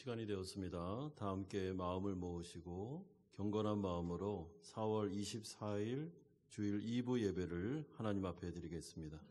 시간이 되었습니다. 다 함께 마음을 모으시고 경건한 마음으로 4월 24일 주일 2부 예배를 하나님 앞에 드리겠습니다.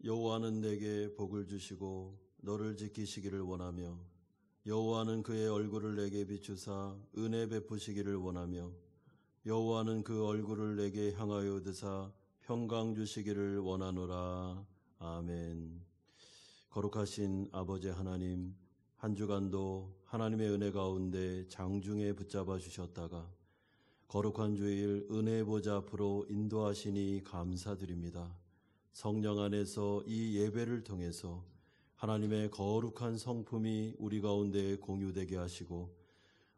여호와는 내게 복을 주시고 너를 지키시기를 원하며 여호와는 그의 얼굴을 내게 비추사 은혜 베푸시기를 원하며 여호와는 그 얼굴을 내게 향하여 드사 평강 주시기를 원하노라. 아멘. 거룩하신 아버지 하나님, 한 주간도 하나님의 은혜 가운데 장중에 붙잡아 주셨다가 거룩한 주일 은혜 보좌 앞으로 인도하시니 감사드립니다. 성령 안에서 이 예배를 통해서 하나님의 거룩한 성품이 우리 가운데 공유되게 하시고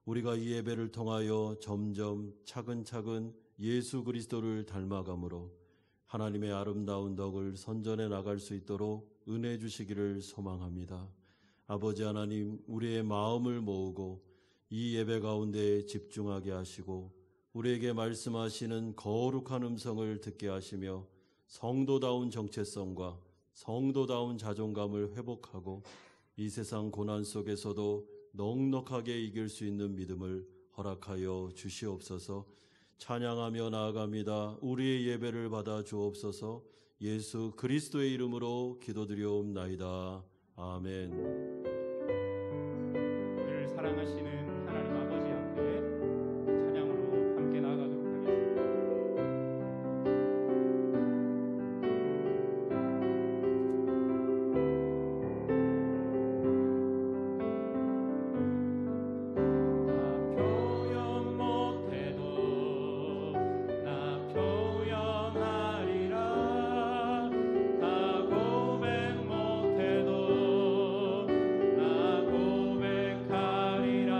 우리가 이 예배를 통하여 점점 차근차근 예수 그리스도를 닮아감으로 하나님의 아름다운 덕을 선전해 나갈 수 있도록 은혜 주시기를 소망합니다. 아버지 하나님, 우리의 마음을 모으고 이 예배 가운데 집중하게 하시고 우리에게 말씀하시는 거룩한 음성을 듣게 하시며 성도다운 정체성과 성도다운 자존감을 회복하고 이 세상 고난 속에서도 넉넉하게 이길 수 있는 믿음을 허락하여 주시옵소서. 찬양하며 나아갑니다. 우리의 예배를 받아 주옵소서. 예수 그리스도의 이름으로 기도드리옵나이다. 아멘. 우리를 사랑하시는 하나님 아버지 앞에 찬양으로 함께 나아가도록 하겠습니다. 고백하리라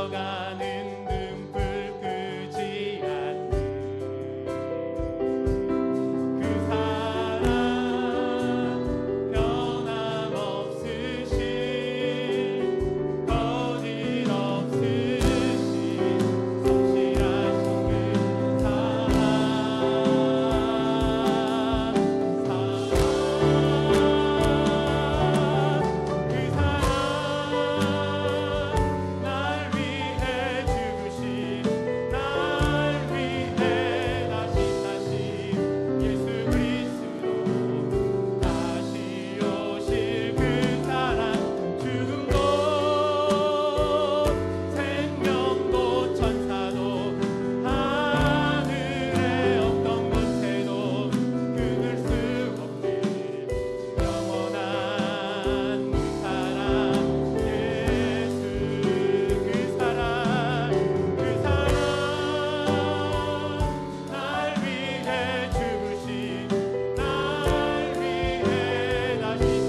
흘러가는 등불 끄지 않는 그 사랑 변함없으신 거짓없으신 성실하신 그 사랑 날 위해 죽으신 날 위해 다시 예수 그리스도 다시 오실 그 사랑 죽음도 생명도 천사도 하늘의 어떤 것에도 끊을 수 없는 영원한 그 사랑 예수 그 사랑 날 위해 죽으신 날 위해 다시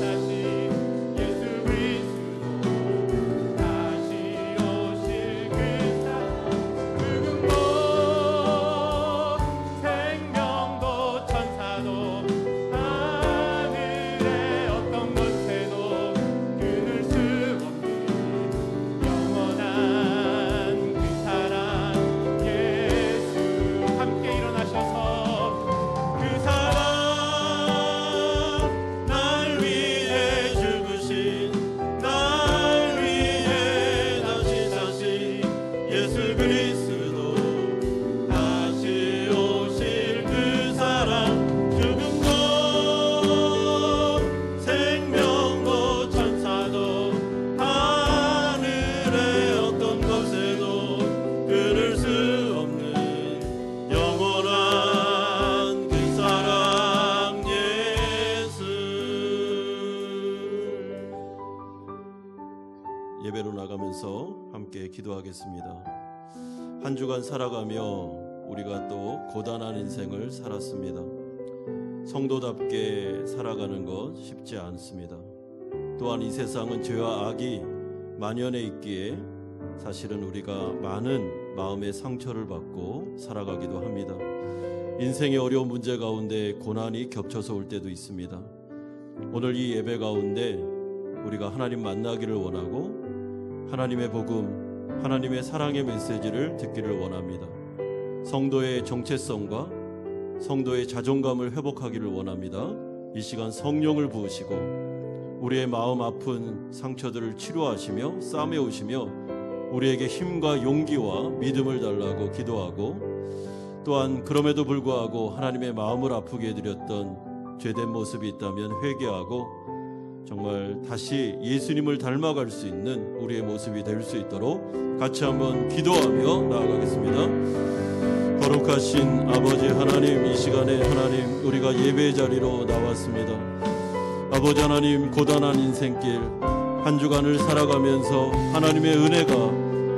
예수 그리스도 다시 오실 그 사랑 죽음도 생명도 천사도 하늘의 어떤 것에도 끊을 수 없는 영원한 그 사랑 예수 함께 일어나셔서 그 사랑 날 위해 죽으신 날 위해 다시 예수 그리스도 다시 오실 그 사랑 죽음도 생명도 천사도 하늘의 어떤 것에도 끊을 수 없는 영원한 그 사랑 예수. 예배로 나가면서 함께 기도하겠습니다. 한 주간 살아가며 우리가 또 고단한 인생을 살았습니다. 성도답게 살아가는 것 쉽지 않습니다. 또한 이 세상은 죄와 악이 만연해 있기에 사실은 우리가 많은 마음의 상처를 받고 살아가기도 합니다. 인생의 어려운 문제 가운데 고난이 겹쳐서 올 때도 있습니다. 오늘 이 예배 가운데 우리가 하나님 만나기를 원하고 하나님의 복음, 하나님의 사랑의 메시지를 듣기를 원합니다. 성도의 정체성과 성도의 자존감을 회복하기를 원합니다. 이 시간 성령을 부으시고 우리의 마음 아픈 상처들을 치료하시며 싸매우시며 우리에게 힘과 용기와 믿음을 달라고 기도하고, 또한 그럼에도 불구하고 하나님의 마음을 아프게 해드렸던 죄된 모습이 있다면 회개하고 정말 다시 예수님을 닮아갈 수 있는 우리의 모습이 될 수 있도록 같이 한번 기도하며 나아가겠습니다. 거룩하신 아버지 하나님, 이 시간에 하나님 우리가 예배 자리로 나왔습니다. 아버지 하나님, 고단한 인생길 한 주간을 살아가면서 하나님의 은혜가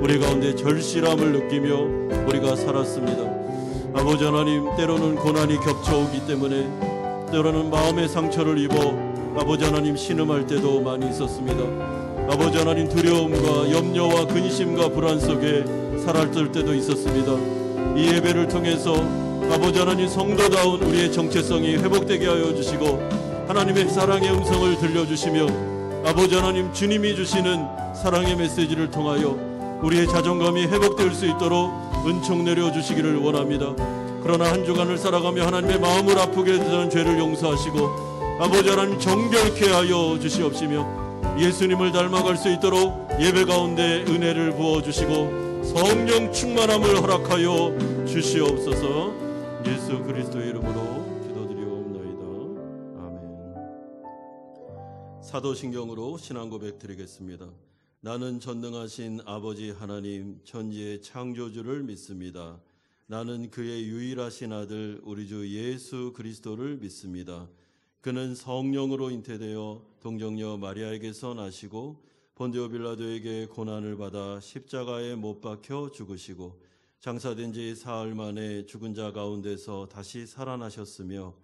우리 가운데 절실함을 느끼며 우리가 살았습니다. 아버지 하나님, 때로는 고난이 겹쳐오기 때문에 때로는 마음의 상처를 입어 아버지 하나님 신음할 때도 많이 있었습니다. 아버지 하나님, 두려움과 염려와 근심과 불안 속에 살았을 때도 있었습니다. 이 예배를 통해서 아버지 하나님, 성도다운 우리의 정체성이 회복되게 하여 주시고 하나님의 사랑의 음성을 들려주시며 아버지 하나님, 주님이 주시는 사랑의 메시지를 통하여 우리의 자존감이 회복될 수 있도록 은총 내려주시기를 원합니다. 그러나 한 주간을 살아가며 하나님의 마음을 아프게 되는 죄를 용서하시고 아버지 하나님, 정결케 하여 주시옵시며 예수님을 닮아갈 수 있도록 예배 가운데 은혜를 부어주시고 성령 충만함을 허락하여 주시옵소서. 예수 그리스도의 이름으로 기도드리옵나이다. 아멘. 사도신경으로 신앙고백 드리겠습니다. 나는 전능하신 아버지 하나님 천지의 창조주를 믿습니다. 나는 그의 유일하신 아들 우리 주 예수 그리스도를 믿습니다. 그는 성령으로 잉태되어 동정녀 마리아에게서 나시고 본디오 빌라도에게 고난을 받아 십자가에 못 박혀 죽으시고 장사된 지 사흘 만에 죽은 자 가운데서 다시 살아나셨으며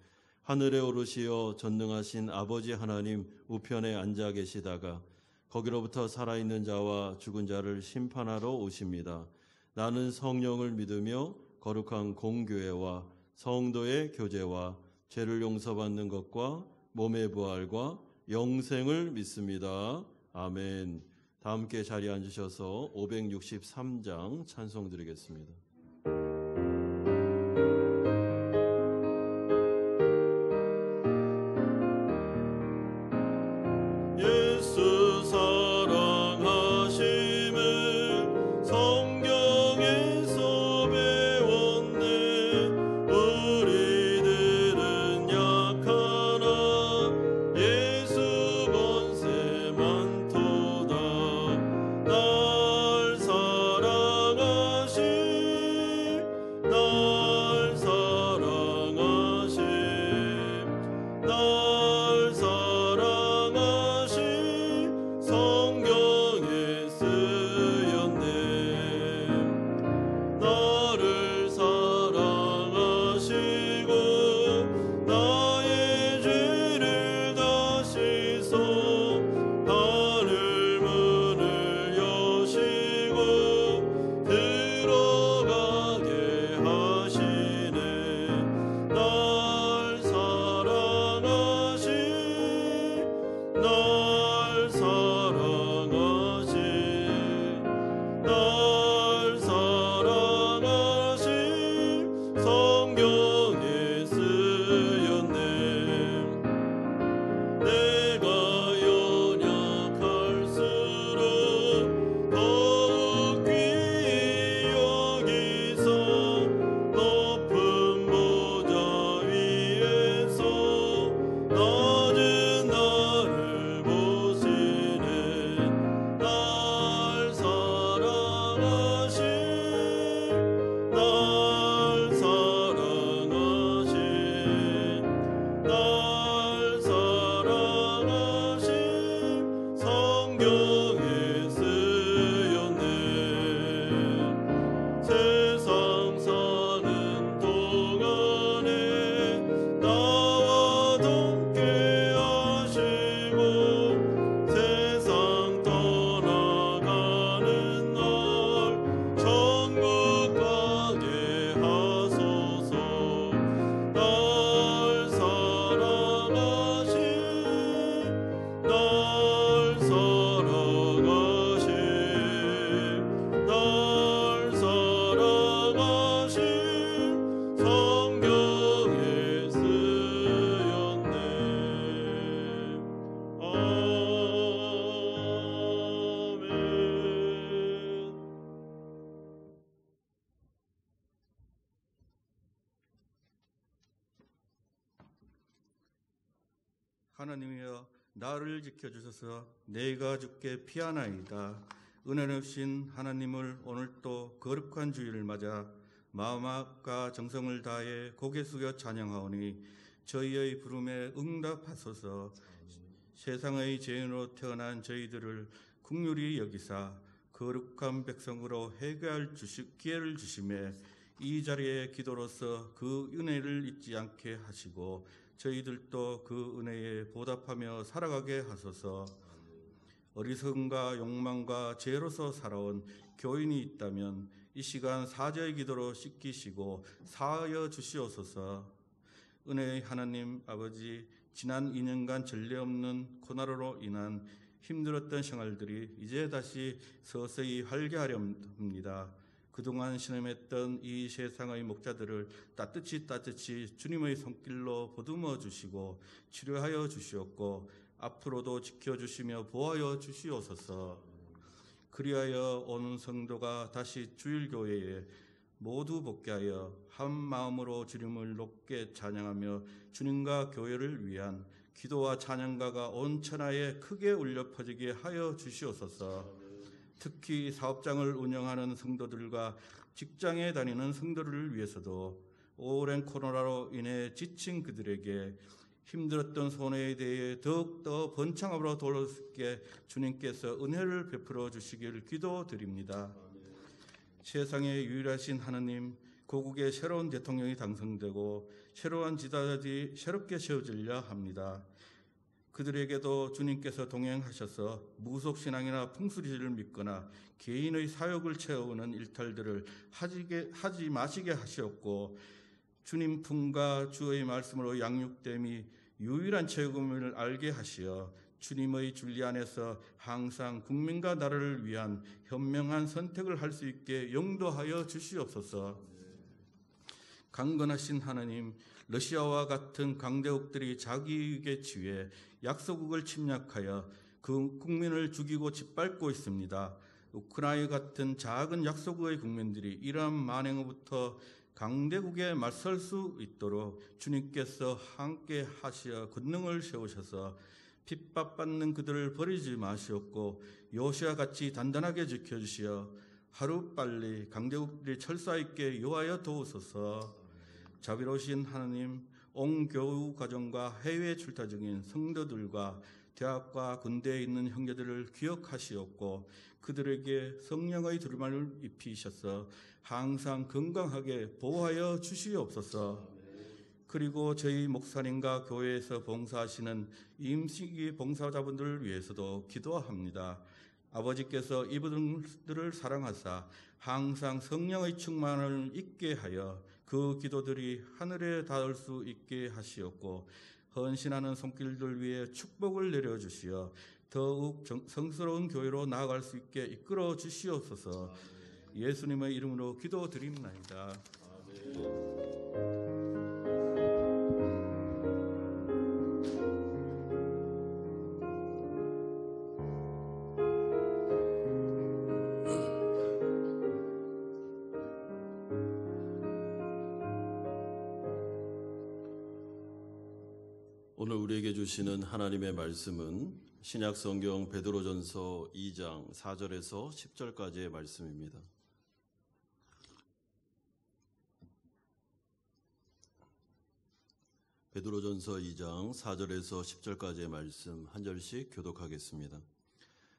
하늘에 오르시어 전능하신 아버지 하나님 우편에 앉아 계시다가 거기로부터 살아있는 자와 죽은 자를 심판하러 오십니다. 나는 성령을 믿으며 거룩한 공교회와 성도의 교제와 죄를 용서받는 것과 몸의 부활과 영생을 믿습니다. 아멘. 다 함께 자리에 앉으셔서 563장 찬송 드리겠습니다. 예수 사랑하심을 성경에서 배웠네. 우리들은 약하나 예수 번세 많도다. 날 사랑하심 날 사랑하심 날 사랑하심 성경에 쓰였네. 나를 사랑하시고 나의 죄를 다시소 하늘 문을 여시고 들어가게 하시네. 날 사랑하시 날 사랑하시 날 사랑하시 성경에 쓰였네. 내가 연약할수록 더욱 귀히 여기서 높은 보좌 위에서 낮은 나를 보시네. 날 사랑하시 날 사랑하시 날 사랑하시 성경에 쓰였네. 세상 사는 동안에 나와 함께 하시고 세상 떠나가는 날 천국 가게 하소서. 날 사랑하시 날 사랑하시 날 사랑하시 성경에 쓰였네. 아멘. 하나님이여 나를 지켜주셔서 내가 주께 피하나이다. 은혜롭신 하나님을 오늘도 거룩한 주일을 맞아 마음과 정성을 다해 고개 숙여 찬양하오니 저희의 부름에 응답하소서. 세상의 죄인으로 태어난 저희들을 긍휼히 여기사 거룩한 백성으로 회개할 기회를 주심에 이 자리에 기도로서 그 은혜를 잊지 않게 하시고 저희들도 그 은혜에 보답하며 살아가게 하소서. 어리석음과 욕망과 죄로서 살아온 교인이 있다면 이 시간 사죄의 기도로 씻기시고 사하여 주시옵소서. 은혜의 하나님 아버지, 지난 2년간 전례 없는 코로나로 인한 힘들었던 생활들이 이제 다시 서서히 활기하려 합니다. 그동안 신음했던 이 세상의 목자들을 따뜻히 주님의 손길로 보듬어 주시고 치료하여 주시옵고 앞으로도 지켜주시며 보호하여 주시옵소서. 그리하여 온 성도가 다시 주일교회에 모두 복귀하여 한 마음으로 주님을 높게 찬양하며 주님과 교회를 위한 기도와 찬양가가 온 천하에 크게 울려 퍼지게 하여 주시옵소서. 특히 사업장을 운영하는 성도들과 직장에 다니는 성도들을 위해서도 오랜 코로나로 인해 지친 그들에게 힘들었던 손해에 대해 더욱더 번창함으로 돌아올 수 있게 주님께서 은혜를 베풀어 주시기를 기도드립니다. 세상에 유일하신 하나님, 고국에 새로운 대통령이 당선되고 새로운 지도자들이 새롭게 세워지려 합니다. 그들에게도 주님께서 동행하셔서 무속신앙이나 풍수지를 믿거나 개인의 사욕을 채우는 일탈들을 하지 마시게 하시었고, 주님 품과 주의 말씀으로 양육됨이 유일한 체험을 알게 하시어 주님의 진리 안에서 항상 국민과 나라를 위한 현명한 선택을 할 수 있게 용도하여 주시옵소서. 강건하신 하나님, 러시아와 같은 강대국들이 자기 이익에 취해 약소국을 침략하여 그 국민을 죽이고 짓밟고 있습니다. 우크라이나 같은 작은 약소국의 국민들이 이러한 만행으로부터 강대국에 맞설 수 있도록 주님께서 함께 하시어 권능을 세우셔서 핍박받는 그들을 버리지 마시옵고, 요시와 같이 단단하게 지켜주시어 하루빨리 강대국들이 철수하였게 요하여 도우소서. 자비로우신 하나님, 옹교우 과정과 해외 출타 중인 성도들과 대학과 군대에 있는 형제들을 기억하시옵고, 그들에게 성령의 두루마리를 입히셔서 항상 건강하게 보호하여 주시옵소서. 그리고 저희 목사님과 교회에서 봉사하시는 임시기 봉사자분들을 위해서도 기도합니다. 아버지께서 이분들을 사랑하사 항상 성령의 충만을 있게 하여 그 기도들이 하늘에 닿을 수 있게 하시옵고, 헌신하는 손길들 위에 축복을 내려주시어 더욱 성스러운 교회로 나아갈 수 있게 이끌어 주시옵소서. 예수님의 이름으로 기도드립나이다. 오늘 우리에게 주시는 하나님의 말씀은 신약성경 베드로전서 2장 4절에서 10절까지의 말씀입니다. 베드로전서 2장 4절에서 10절까지의 말씀 한 절씩 교독하겠습니다.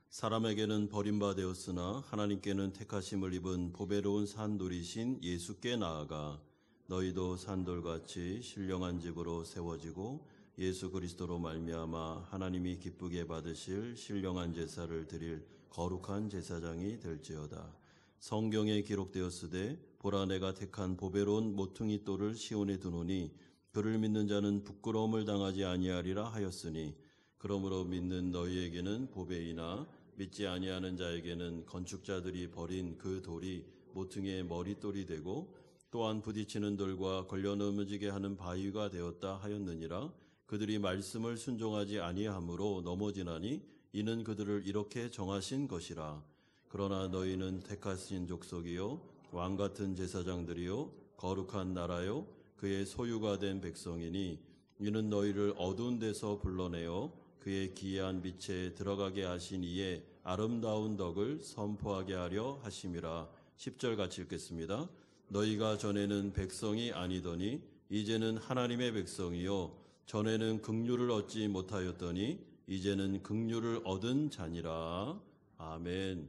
사람에게는 버림바 되었으나 하나님께는 택하심을 입은 보배로운 산돌이신 예수께 나아가 너희도 산돌같이 신령한 집으로 세워지고 예수 그리스도로 말미암아 하나님이 기쁘게 받으실 신령한 제사를 드릴 거룩한 제사장이 될지어다. 성경에 기록되었으되 보라 내가 택한 보배로운 모퉁이 돌을 시온에 두노니 그를 믿는 자는 부끄러움을 당하지 아니하리라 하였으니, 그러므로 믿는 너희에게는 보배이나 믿지 아니하는 자에게는 건축자들이 버린 그 돌이 모퉁이의 머릿돌이 되고 또한 부딪히는 돌과 걸려 넘어지게 하는 바위가 되었다 하였느니라. 그들이 말씀을 순종하지 아니하므로 넘어지나니 이는 그들을 이렇게 정하신 것이라. 그러나 너희는 택하신 족속이요 왕같은 제사장들이요 거룩한 나라요 그의 소유가 된 백성이니 이는 너희를 어두운 데서 불러내어 그의 기이한 빛에 들어가게 하신 이의 아름다운 덕을 선포하게 하려 하심이라. 10절 같이 읽겠습니다. 너희가 전에는 백성이 아니더니 이제는 하나님의 백성이요 전에는 긍휼을 얻지 못하였더니 이제는 긍휼을 얻은 자니라. 아멘.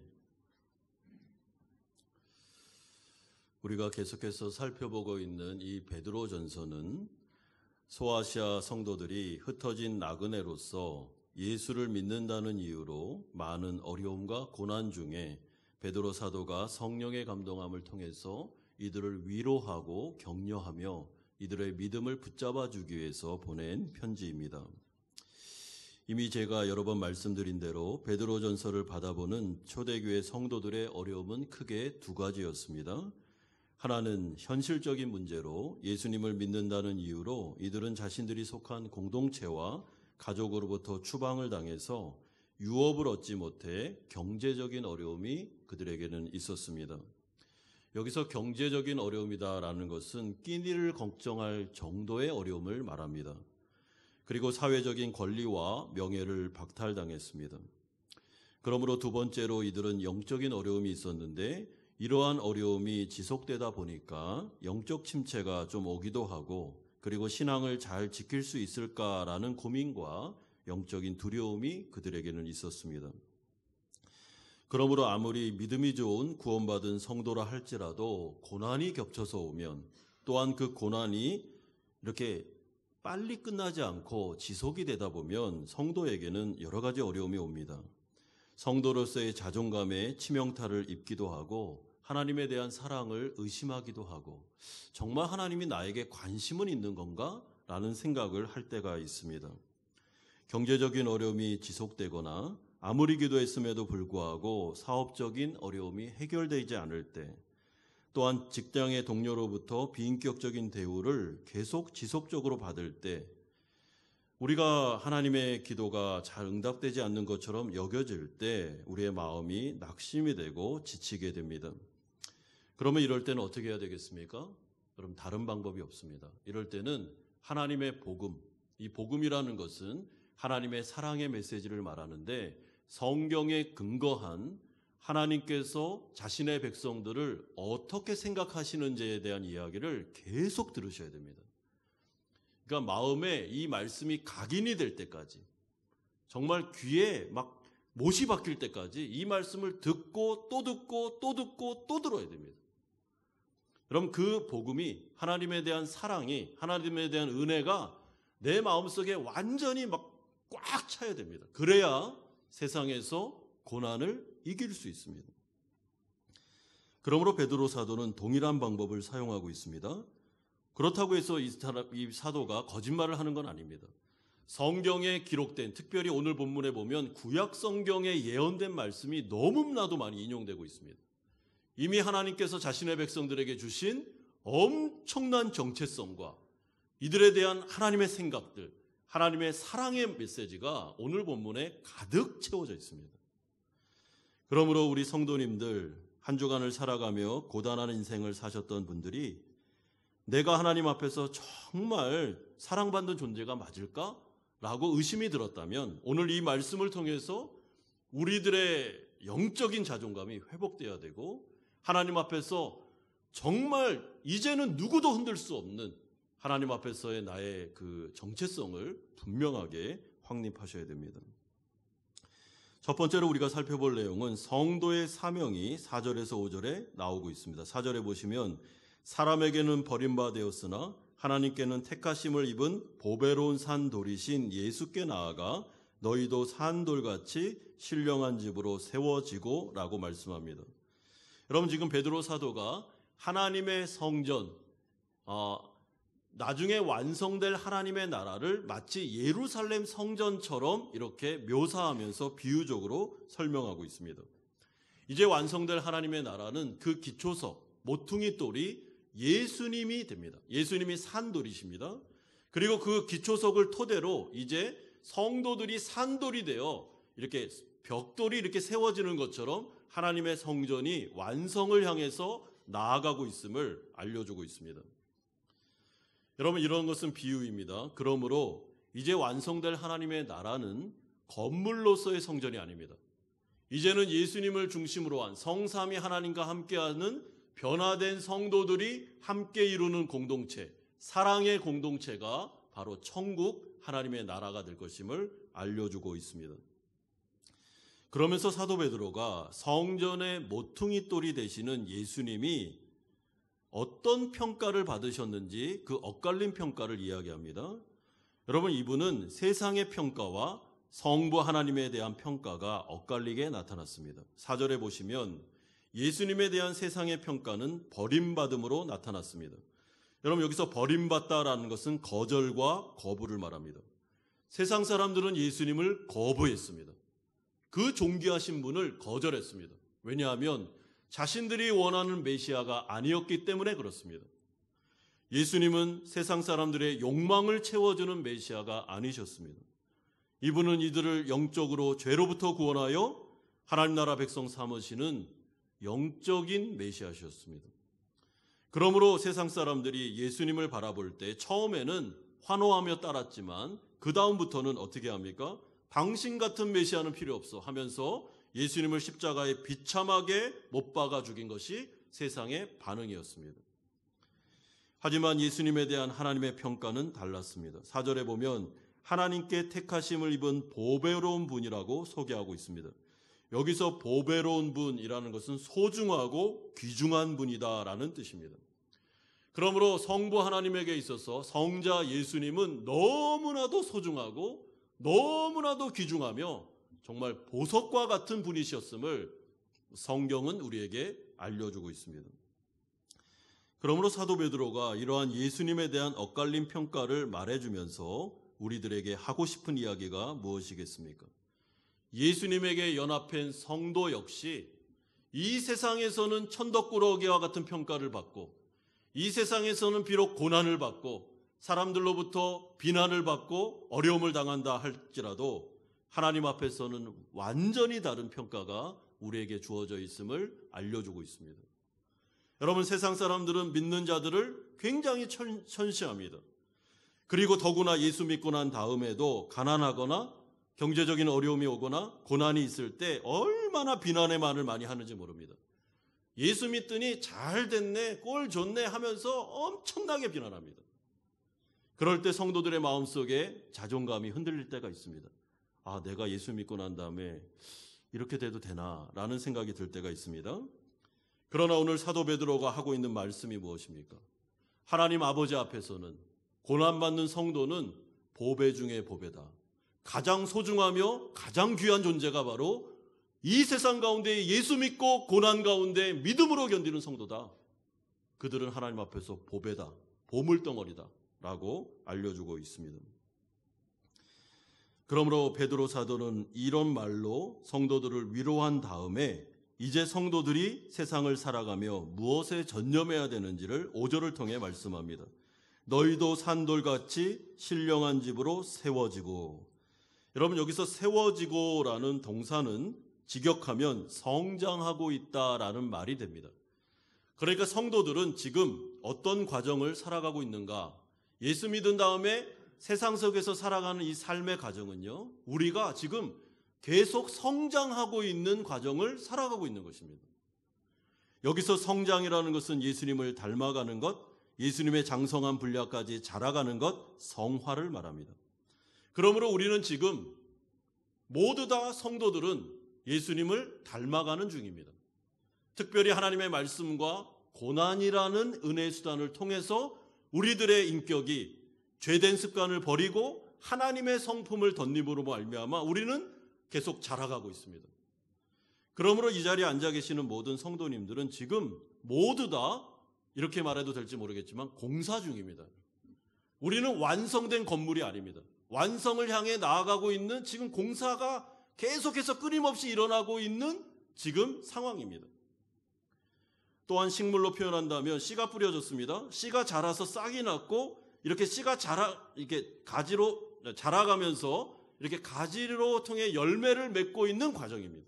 우리가 계속해서 살펴보고 있는 이 베드로전서는 소아시아 성도들이 흩어진 나그네로서 예수를 믿는다는 이유로 많은 어려움과 고난 중에 베드로 사도가 성령의 감동함을 통해서 이들을 위로하고 격려하며 이들의 믿음을 붙잡아 주기 위해서 보낸 편지입니다. 이미 제가 여러 번 말씀드린 대로 베드로전서를 받아보는 초대교회 성도들의 어려움은 크게 두 가지였습니다. 하나는 현실적인 문제로 예수님을 믿는다는 이유로 이들은 자신들이 속한 공동체와 가족으로부터 추방을 당해서 유업을 얻지 못해 경제적인 어려움이 그들에게는 있었습니다. 여기서 경제적인 어려움이다라는 것은 끼니를 걱정할 정도의 어려움을 말합니다. 그리고 사회적인 권리와 명예를 박탈당했습니다. 그러므로 두 번째로 이들은 영적인 어려움이 있었는데 이러한 어려움이 지속되다 보니까 영적 침체가 좀 오기도 하고 그리고 신앙을 잘 지킬 수 있을까라는 고민과 영적인 두려움이 그들에게는 있었습니다. 그러므로 아무리 믿음이 좋은 구원받은 성도라 할지라도 고난이 겹쳐서 오면 또한 그 고난이 이렇게 빨리 끝나지 않고 지속이 되다 보면 성도에게는 여러 가지 어려움이 옵니다. 성도로서의 자존감에 치명타를 입기도 하고 하나님에 대한 사랑을 의심하기도 하고 정말 하나님이 나에게 관심은 있는 건가? 라는 생각을 할 때가 있습니다. 경제적인 어려움이 지속되거나 아무리 기도했음에도 불구하고 사업적인 어려움이 해결되지 않을 때, 또한 직장의 동료로부터 비인격적인 대우를 계속 지속적으로 받을 때, 우리가 하나님의 기도가 잘 응답되지 않는 것처럼 여겨질 때 우리의 마음이 낙심이 되고 지치게 됩니다. 그러면 이럴 때는 어떻게 해야 되겠습니까? 그럼 다른 방법이 없습니다. 이럴 때는 하나님의 복음, 이 복음이라는 것은 하나님의 사랑의 메시지를 말하는데 성경에 근거한 하나님께서 자신의 백성들을 어떻게 생각하시는지에 대한 이야기를 계속 들으셔야 됩니다. 그러니까 마음에 이 말씀이 각인이 될 때까지, 정말 귀에 막 못이 박힐 때까지 이 말씀을 듣고 또 듣고 또 듣고 또 들어야 됩니다. 그럼 그 복음이, 하나님에 대한 사랑이, 하나님에 대한 은혜가 내 마음속에 완전히 막 꽉 차야 됩니다. 그래야 세상에서 고난을 이길 수 있습니다. 그러므로 베드로 사도는 동일한 방법을 사용하고 있습니다. 그렇다고 해서 이 사도가 거짓말을 하는 건 아닙니다. 성경에 기록된, 특별히 오늘 본문에 보면 구약 성경에 예언된 말씀이 너무나도 많이 인용되고 있습니다. 이미 하나님께서 자신의 백성들에게 주신 엄청난 정체성과 이들에 대한 하나님의 생각들, 하나님의 사랑의 메시지가 오늘 본문에 가득 채워져 있습니다. 그러므로 우리 성도님들, 한 주간을 살아가며 고단한 인생을 사셨던 분들이 내가 하나님 앞에서 정말 사랑받는 존재가 맞을까? 라고 의심이 들었다면 오늘 이 말씀을 통해서 우리들의 영적인 자존감이 회복돼야 되고 하나님 앞에서 정말 이제는 누구도 흔들 수 없는 하나님 앞에서의 나의 그 정체성을 분명하게 확립하셔야 됩니다. 첫 번째로 우리가 살펴볼 내용은 성도의 사명이 4절에서 5절에 나오고 있습니다. 4절에 보시면 사람에게는 버림받았으나 하나님께는 택하심을 입은 보배로운 산돌이신 예수께 나아가 너희도 산돌같이 신령한 집으로 세워지고 라고 말씀합니다. 여러분, 지금 베드로 사도가 하나님의 성전, 나중에 완성될 하나님의 나라를 마치 예루살렘 성전처럼 이렇게 묘사하면서 비유적으로 설명하고 있습니다. 이제 완성될 하나님의 나라는 그 기초석, 모퉁이 돌이 예수님이 됩니다. 예수님이 산돌이십니다. 그리고 그 기초석을 토대로 이제 성도들이 산돌이 되어 이렇게 벽돌이 이렇게 세워지는 것처럼 하나님의 성전이 완성을 향해서 나아가고 있음을 알려주고 있습니다. 여러분, 이런 것은 비유입니다. 그러므로 이제 완성될 하나님의 나라는 건물로서의 성전이 아닙니다. 이제는 예수님을 중심으로 한 성삼위 하나님과 함께하는 변화된 성도들이 함께 이루는 공동체, 사랑의 공동체가 바로 천국 하나님의 나라가 될 것임을 알려주고 있습니다. 그러면서 사도 베드로가 성전의 모퉁이 돌이 되시는 예수님이 어떤 평가를 받으셨는지 그 엇갈린 평가를 이야기합니다. 여러분, 이분은 세상의 평가와 성부 하나님에 대한 평가가 엇갈리게 나타났습니다. 4절에 보시면 예수님에 대한 세상의 평가는 버림받음으로 나타났습니다. 여러분, 여기서 버림받다라는 것은 거절과 거부를 말합니다. 세상 사람들은 예수님을 거부했습니다. 그 존귀하신 분을 거절했습니다. 왜냐하면 자신들이 원하는 메시아가 아니었기 때문에 그렇습니다. 예수님은 세상 사람들의 욕망을 채워주는 메시아가 아니셨습니다. 이분은 이들을 영적으로 죄로부터 구원하여 하나님 나라 백성 삼으시는 영적인 메시아셨습니다. 그러므로 세상 사람들이 예수님을 바라볼 때 처음에는 환호하며 따랐지만 그 다음부터는 어떻게 합니까? 당신 같은 메시아는 필요 없어 하면서 예수님을 십자가에 비참하게 못 박아 죽인 것이 세상의 반응이었습니다. 하지만 예수님에 대한 하나님의 평가는 달랐습니다. 4절에 보면 하나님께 택하심을 입은 보배로운 분이라고 소개하고 있습니다. 여기서 보배로운 분이라는 것은 소중하고 귀중한 분이다라는 뜻입니다. 그러므로 성부 하나님에게 있어서 성자 예수님은 너무나도 소중하고 너무나도 귀중하며 정말 보석과 같은 분이셨음을 성경은 우리에게 알려주고 있습니다. 그러므로 사도 베드로가 이러한 예수님에 대한 엇갈린 평가를 말해주면서 우리들에게 하고 싶은 이야기가 무엇이겠습니까? 예수님에게 연합한 성도 역시 이 세상에서는 천덕꾸러기와 같은 평가를 받고 이 세상에서는 비록 고난을 받고 사람들로부터 비난을 받고 어려움을 당한다 할지라도 하나님 앞에서는 완전히 다른 평가가 우리에게 주어져 있음을 알려주고 있습니다. 여러분, 세상 사람들은 믿는 자들을 굉장히 천시합니다. 그리고 더구나 예수 믿고 난 다음에도 가난하거나 경제적인 어려움이 오거나 고난이 있을 때 얼마나 비난의 말을 많이 하는지 모릅니다. 예수 믿더니 잘 됐네, 꼴 좋네 하면서 엄청나게 비난합니다. 그럴 때 성도들의 마음속에 자존감이 흔들릴 때가 있습니다. 아, 내가 예수 믿고 난 다음에 이렇게 돼도 되나? 라는 생각이 들 때가 있습니다. 그러나 오늘 사도 베드로가 하고 있는 말씀이 무엇입니까? 하나님 아버지 앞에서는 고난받는 성도는 보배 중에 보배다. 가장 소중하며 가장 귀한 존재가 바로 이 세상 가운데 예수 믿고 고난 가운데 믿음으로 견디는 성도다. 그들은 하나님 앞에서 보배다, 보물덩어리다 라고 알려주고 있습니다. 그러므로 베드로 사도는 이런 말로 성도들을 위로한 다음에 이제 성도들이 세상을 살아가며 무엇에 전념해야 되는지를 5절을 통해 말씀합니다. 너희도 산돌같이 신령한 집으로 세워지고. 여러분, 여기서 세워지고라는 동사는 직역하면 성장하고 있다라는 말이 됩니다. 그러니까 성도들은 지금 어떤 과정을 살아가고 있는가? 예수 믿은 다음에 세상 속에서 살아가는 이 삶의 과정은요, 우리가 지금 계속 성장하고 있는 과정을 살아가고 있는 것입니다. 여기서 성장이라는 것은 예수님을 닮아가는 것, 예수님의 장성한 분량까지 자라가는 것, 성화를 말합니다. 그러므로 우리는 지금 모두 다 성도들은 예수님을 닮아가는 중입니다. 특별히 하나님의 말씀과 고난이라는 은혜의 수단을 통해서 우리들의 인격이 죄된 습관을 버리고 하나님의 성품을 덧입음으로 말미암아 우리는 계속 자라가고 있습니다. 그러므로 이 자리에 앉아 계시는 모든 성도님들은 지금 모두 다 이렇게 말해도 될지 모르겠지만 공사 중입니다. 우리는 완성된 건물이 아닙니다. 완성을 향해 나아가고 있는 지금 공사가 계속해서 끊임없이 일어나고 있는 지금 상황입니다. 또한 식물로 표현한다면 씨가 뿌려졌습니다. 씨가 자라서 싹이 났고 이렇게 씨가 이렇게 가지로 자라가면서 이렇게 가지로 통해 열매를 맺고 있는 과정입니다.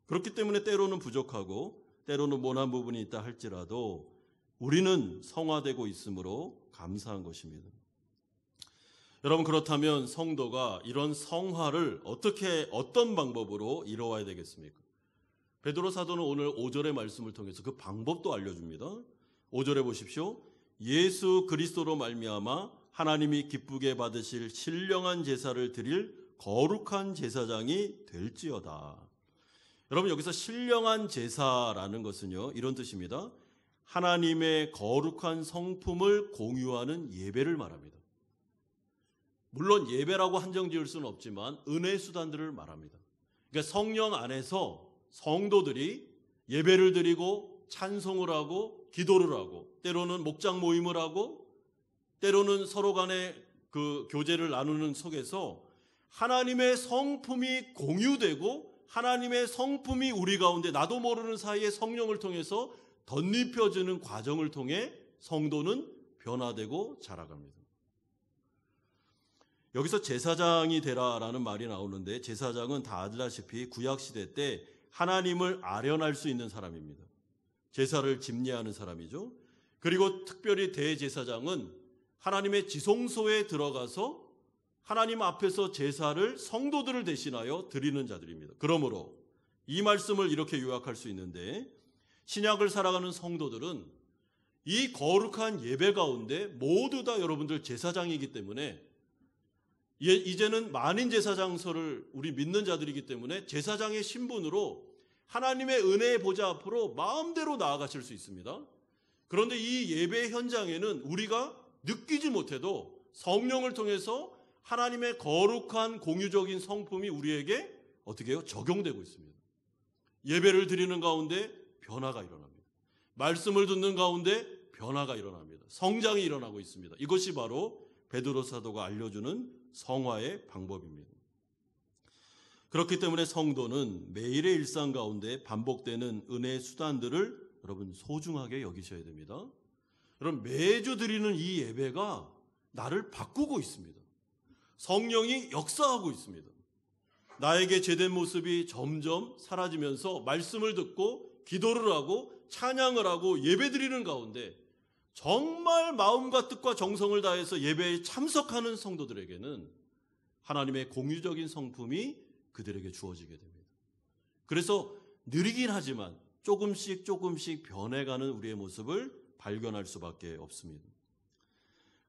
그렇기 때문에 때로는 부족하고 때로는 모난 부분이 있다 할지라도 우리는 성화되고 있으므로 감사한 것입니다. 여러분, 그렇다면 성도가 이런 성화를 어떤 방법으로 이루어야 되겠습니까? 베드로 사도는 오늘 5절의 말씀을 통해서 그 방법도 알려줍니다. 5절에 보십시오. 예수 그리스도로 말미암아 하나님이 기쁘게 받으실 신령한 제사를 드릴 거룩한 제사장이 될지어다. 여러분, 여기서 신령한 제사라는 것은요, 이런 뜻입니다. 하나님의 거룩한 성품을 공유하는 예배를 말합니다. 물론 예배라고 한정 지을 수는 없지만 은혜 수단들을 말합니다. 그러니까 성령 안에서 성도들이 예배를 드리고 찬송을 하고 기도를 하고 때로는 목장 모임을 하고 때로는 서로 간에 그 교제를 나누는 속에서 하나님의 성품이 공유되고 하나님의 성품이 우리 가운데 나도 모르는 사이에 성령을 통해서 덧입혀지는 과정을 통해 성도는 변화되고 자라갑니다. 여기서 제사장이 되라라는 말이 나오는데 제사장은 다 아시다시피 구약시대 때 하나님을 아련할 수 있는 사람입니다. 제사를 집례하는 사람이죠. 그리고 특별히 대제사장은 하나님의 지성소에 들어가서 하나님 앞에서 제사를 성도들을 대신하여 드리는 자들입니다. 그러므로 이 말씀을 이렇게 요약할 수 있는데 신약을 살아가는 성도들은 이 거룩한 예배 가운데 모두 다 여러분들 제사장이기 때문에 이제는 만인 제사장서를 우리 믿는 자들이기 때문에 제사장의 신분으로 하나님의 은혜의 보좌 앞으로 마음대로 나아가실 수 있습니다. 그런데 이 예배 현장에는 우리가 느끼지 못해도 성령을 통해서 하나님의 거룩한 공유적인 성품이 우리에게 어떻게 해요? 적용되고 있습니다. 예배를 드리는 가운데 변화가 일어납니다. 말씀을 듣는 가운데 변화가 일어납니다. 성장이 일어나고 있습니다. 이것이 바로 베드로 사도가 알려주는 성화의 방법입니다. 그렇기 때문에 성도는 매일의 일상 가운데 반복되는 은혜의 수단들을 여러분 소중하게 여기셔야 됩니다. 여러분 매주 드리는 이 예배가 나를 바꾸고 있습니다. 성령이 역사하고 있습니다. 나에게 제된 모습이 점점 사라지면서 말씀을 듣고 기도를 하고 찬양을 하고 예배드리는 가운데 정말 마음과 뜻과 정성을 다해서 예배에 참석하는 성도들에게는 하나님의 공유적인 성품이 그들에게 주어지게 됩니다. 그래서 느리긴 하지만 조금씩 변해가는 우리의 모습을 발견할 수밖에 없습니다.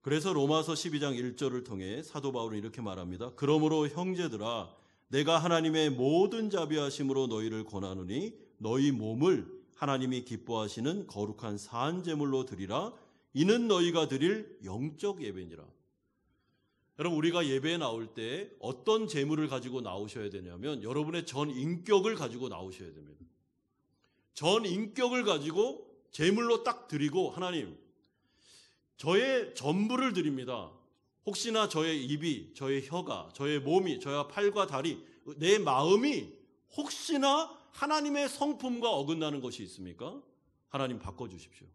그래서 로마서 12장 1절을 통해 사도 바울은 이렇게 말합니다. 그러므로 형제들아 내가 하나님의 모든 자비하심으로 너희를 권하노니 너희 몸을 하나님이 기뻐하시는 거룩한 산 제물로 드리라. 이는 너희가 드릴 영적 예배니라. 여러분 우리가 예배에 나올 때 어떤 제물을 가지고 나오셔야 되냐면 여러분의 전 인격을 가지고 나오셔야 됩니다. 전 인격을 가지고 제물로 딱 드리고 하나님 저의 전부를 드립니다. 혹시나 저의 입이, 저의 혀가, 저의 몸이, 저의 팔과 다리, 내 마음이 혹시나 하나님의 성품과 어긋나는 것이 있습니까? 하나님 바꿔주십시오.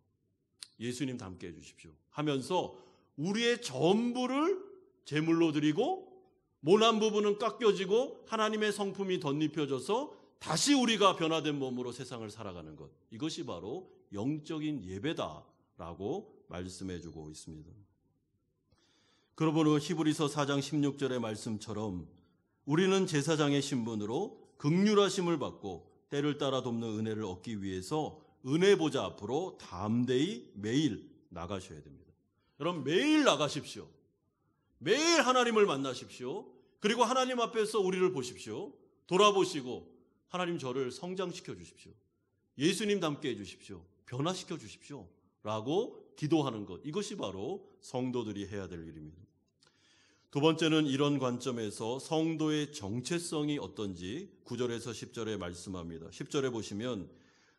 예수님 닮게 해주십시오. 하면서 우리의 전부를 제물로 드리고 모난 부분은 깎여지고 하나님의 성품이 덧입혀져서 다시 우리가 변화된 몸으로 세상을 살아가는 것. 이것이 바로 영적인 예배다라고 말씀해주고 있습니다. 그러므로 히브리서 4장 16절의 말씀처럼 우리는 제사장의 신분으로 긍휼하심을 받고 때를 따라 돕는 은혜를 얻기 위해서 은혜 보좌 앞으로 담대히 매일 나가셔야 됩니다. 여러분 매일 나가십시오. 매일 하나님을 만나십시오. 그리고 하나님 앞에서 우리를 보십시오. 돌아보시고 하나님 저를 성장시켜 주십시오. 예수님 닮게 해주십시오. 변화시켜 주십시오. 라고 기도하는 것. 이것이 바로 성도들이 해야 될 일입니다. 두 번째는 이런 관점에서 성도의 정체성이 어떤지 9절에서 10절에 말씀합니다. 10절에 보시면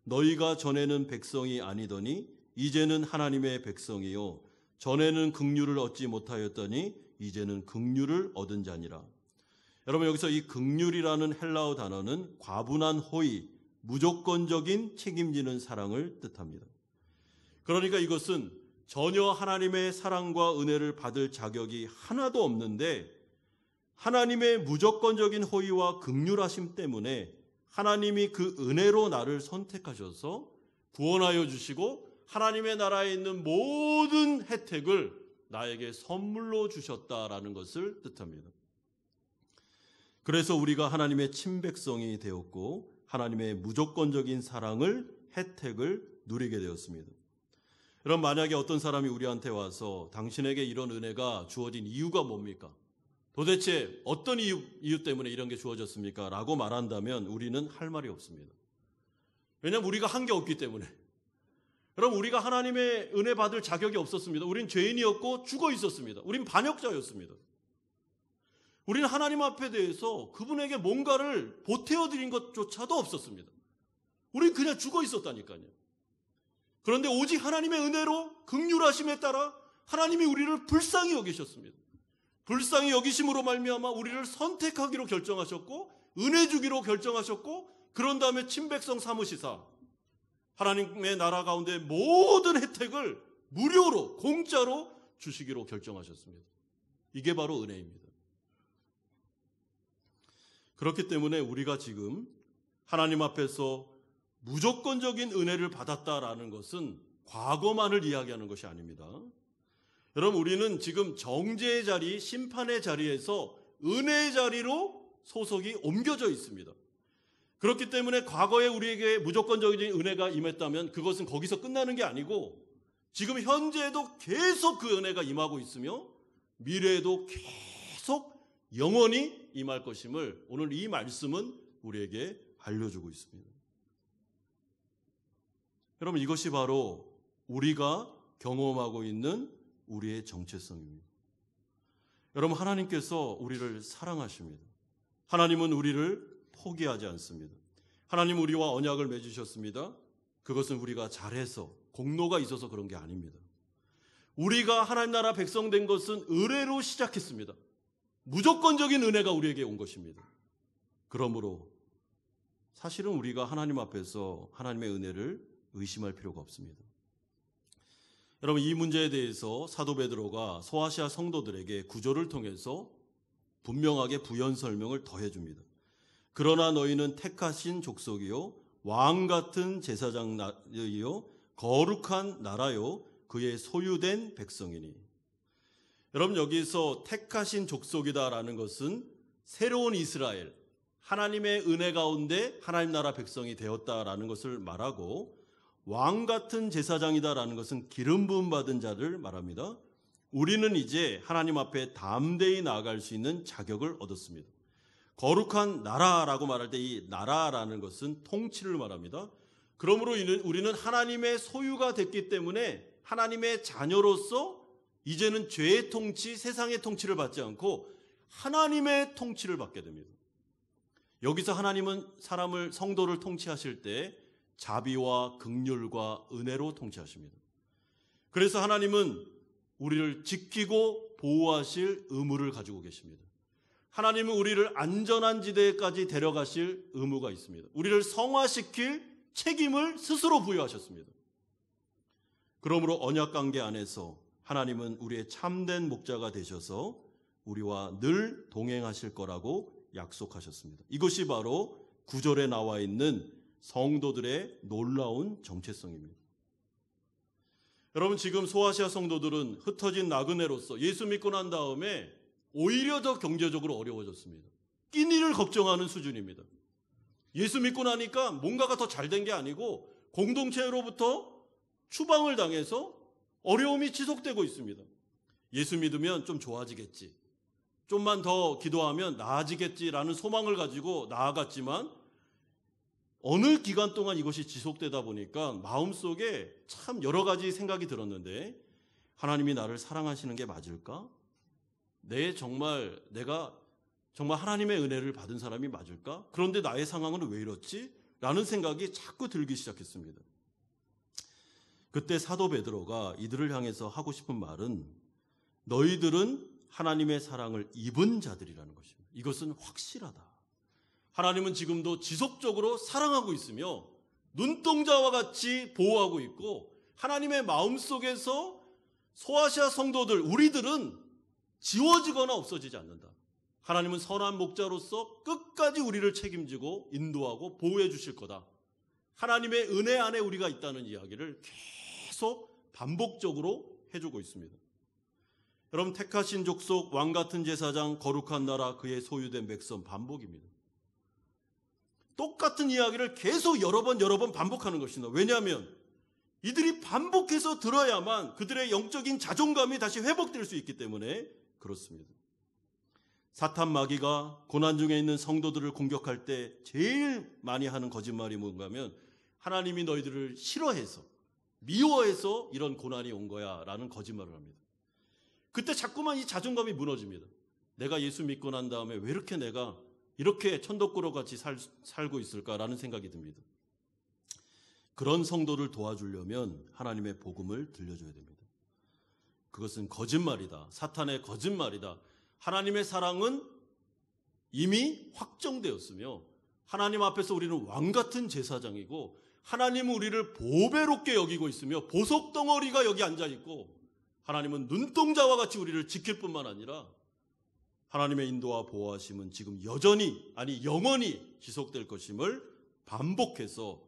너희가 전에는 백성이 아니더니 이제는 하나님의 백성이요 전에는 긍휼을 얻지 못하였더니 이제는 긍휼을 얻은 자니라. 여러분 여기서 이 긍휼이라는 헬라어 단어는 과분한 호의, 무조건적인 책임지는 사랑을 뜻합니다. 그러니까 이것은 전혀 하나님의 사랑과 은혜를 받을 자격이 하나도 없는데 하나님의 무조건적인 호의와 긍휼하심 때문에 하나님이 그 은혜로 나를 선택하셔서 구원하여 주시고 하나님의 나라에 있는 모든 혜택을 나에게 선물로 주셨다라는 것을 뜻합니다. 그래서 우리가 하나님의 친백성이 되었고 하나님의 무조건적인 사랑을, 혜택을 누리게 되었습니다. 여러분 만약에 어떤 사람이 우리한테 와서 당신에게 이런 은혜가 주어진 이유가 뭡니까? 도대체 어떤 이유 때문에 이런 게 주어졌습니까? 라고 말한다면 우리는 할 말이 없습니다. 왜냐하면 우리가 한 게 없기 때문에. 여러분 우리가 하나님의 은혜 받을 자격이 없었습니다. 우린 죄인이었고 죽어 있었습니다. 우린 반역자였습니다. 우리는 하나님 앞에 대해서 그분에게 뭔가를 보태어드린 것조차도 없었습니다. 우린 그냥 죽어 있었다니까요. 그런데 오직 하나님의 은혜로 긍휼하심에 따라 하나님이 우리를 불쌍히 여기셨습니다. 불쌍히 여기심으로 말미암아 우리를 선택하기로 결정하셨고 은혜 주기로 결정하셨고 그런 다음에 친백성 삼으시사 하나님의 나라 가운데 모든 혜택을 무료로 공짜로 주시기로 결정하셨습니다. 이게 바로 은혜입니다. 그렇기 때문에 우리가 지금 하나님 앞에서 무조건적인 은혜를 받았다라는 것은 과거만을 이야기하는 것이 아닙니다. 여러분 우리는 지금 정죄의 자리, 심판의 자리에서 은혜의 자리로 소속이 옮겨져 있습니다. 그렇기 때문에 과거에 우리에게 무조건적인 은혜가 임했다면 그것은 거기서 끝나는 게 아니고 지금 현재에도 계속 그 은혜가 임하고 있으며 미래에도 계속 영원히 임할 것임을 오늘 이 말씀은 우리에게 알려주고 있습니다. 여러분 이것이 바로 우리가 경험하고 있는 우리의 정체성입니다. 여러분, 하나님께서 우리를 사랑하십니다. 하나님은 우리를 포기하지 않습니다. 하나님 우리와 언약을 맺으셨습니다. 그것은 우리가 잘해서 공로가 있어서 그런 게 아닙니다. 우리가 하나님 나라 백성 된 것은 은혜로 시작했습니다. 무조건적인 은혜가 우리에게 온 것입니다. 그러므로 사실은 우리가 하나님 앞에서 하나님의 은혜를 의심할 필요가 없습니다. 여러분, 이 문제에 대해서 사도 베드로가 소아시아 성도들에게 구절을 통해서 분명하게 부연 설명을 더해줍니다. 그러나 너희는 택하신 족속이요 왕 같은 제사장이요 거룩한 나라요 그의 소유된 백성이니. 여러분, 여기서 택하신 족속이다라는 것은 새로운 이스라엘, 하나님의 은혜 가운데 하나님 나라 백성이 되었다라는 것을 말하고, 왕 같은 제사장이다라는 것은 기름 부음 받은 자를 말합니다. 우리는 이제 하나님 앞에 담대히 나아갈 수 있는 자격을 얻었습니다. 거룩한 나라라고 말할 때 이 나라라는 것은 통치를 말합니다. 그러므로 우리는 하나님의 소유가 됐기 때문에 하나님의 자녀로서 이제는 죄의 통치, 세상의 통치를 받지 않고 하나님의 통치를 받게 됩니다. 여기서 하나님은 성도를 통치하실 때 자비와 긍휼과 은혜로 통치하십니다. 그래서 하나님은 우리를 지키고 보호하실 의무를 가지고 계십니다. 하나님은 우리를 안전한 지대까지 데려가실 의무가 있습니다. 우리를 성화시킬 책임을 스스로 부여하셨습니다. 그러므로 언약관계 안에서 하나님은 우리의 참된 목자가 되셔서 우리와 늘 동행하실 거라고 약속하셨습니다. 이것이 바로 9절에 나와 있는 성도들의 놀라운 정체성입니다. 여러분, 지금 소아시아 성도들은 흩어진 나그네로서 예수 믿고 난 다음에 오히려 더 경제적으로 어려워졌습니다. 끼니를 걱정하는 수준입니다. 예수 믿고 나니까 뭔가가 더 잘 된 게 아니고 공동체로부터 추방을 당해서 어려움이 지속되고 있습니다. 예수 믿으면 좀 좋아지겠지, 좀만 더 기도하면 나아지겠지라는 소망을 가지고 나아갔지만 어느 기간 동안 이것이 지속되다 보니까 마음속에 참 여러 가지 생각이 들었는데, 하나님이 나를 사랑하시는 게 맞을까? 내가 정말 하나님의 은혜를 받은 사람이 맞을까? 그런데 나의 상황은 왜 이렇지? 라는 생각이 자꾸 들기 시작했습니다. 그때 사도 베드로가 이들을 향해서 하고 싶은 말은 너희들은 하나님의 사랑을 입은 자들이라는 것입니다. 이것은 확실하다. 하나님은 지금도 지속적으로 사랑하고 있으며 눈동자와 같이 보호하고 있고, 하나님의 마음속에서 소아시아 성도들, 우리들은 지워지거나 없어지지 않는다. 하나님은 선한 목자로서 끝까지 우리를 책임지고 인도하고 보호해 주실 거다. 하나님의 은혜 안에 우리가 있다는 이야기를 계속 반복적으로 해주고 있습니다. 여러분, 택하신 족속, 왕 같은 제사장, 거룩한 나라, 그의 소유된 백성, 반복입니다. 똑같은 이야기를 계속 여러 번 반복하는 것입니다. 왜냐하면 이들이 반복해서 들어야만 그들의 영적인 자존감이 다시 회복될 수 있기 때문에 그렇습니다. 사탄 마귀가 고난 중에 있는 성도들을 공격할 때 제일 많이 하는 거짓말이 뭔가 하면 하나님이 너희들을 싫어해서, 미워해서 이런 고난이 온 거야 라는 거짓말을 합니다. 그때 자꾸만 이 자존감이 무너집니다. 내가 예수 믿고 난 다음에 왜 이렇게 내가 이렇게 천덕꾸러같이 살고 있을까라는 생각이 듭니다. 그런 성도를 도와주려면 하나님의 복음을 들려줘야 됩니다. 그것은 거짓말이다. 사탄의 거짓말이다. 하나님의 사랑은 이미 확정되었으며 하나님 앞에서 우리는 왕같은 제사장이고 하나님은 우리를 보배롭게 여기고 있으며 보석덩어리가 여기 앉아있고 하나님은 눈동자와 같이 우리를 지킬 뿐만 아니라 하나님의 인도와 보호하심은 지금 여전히, 아니 영원히 지속될 것임을 반복해서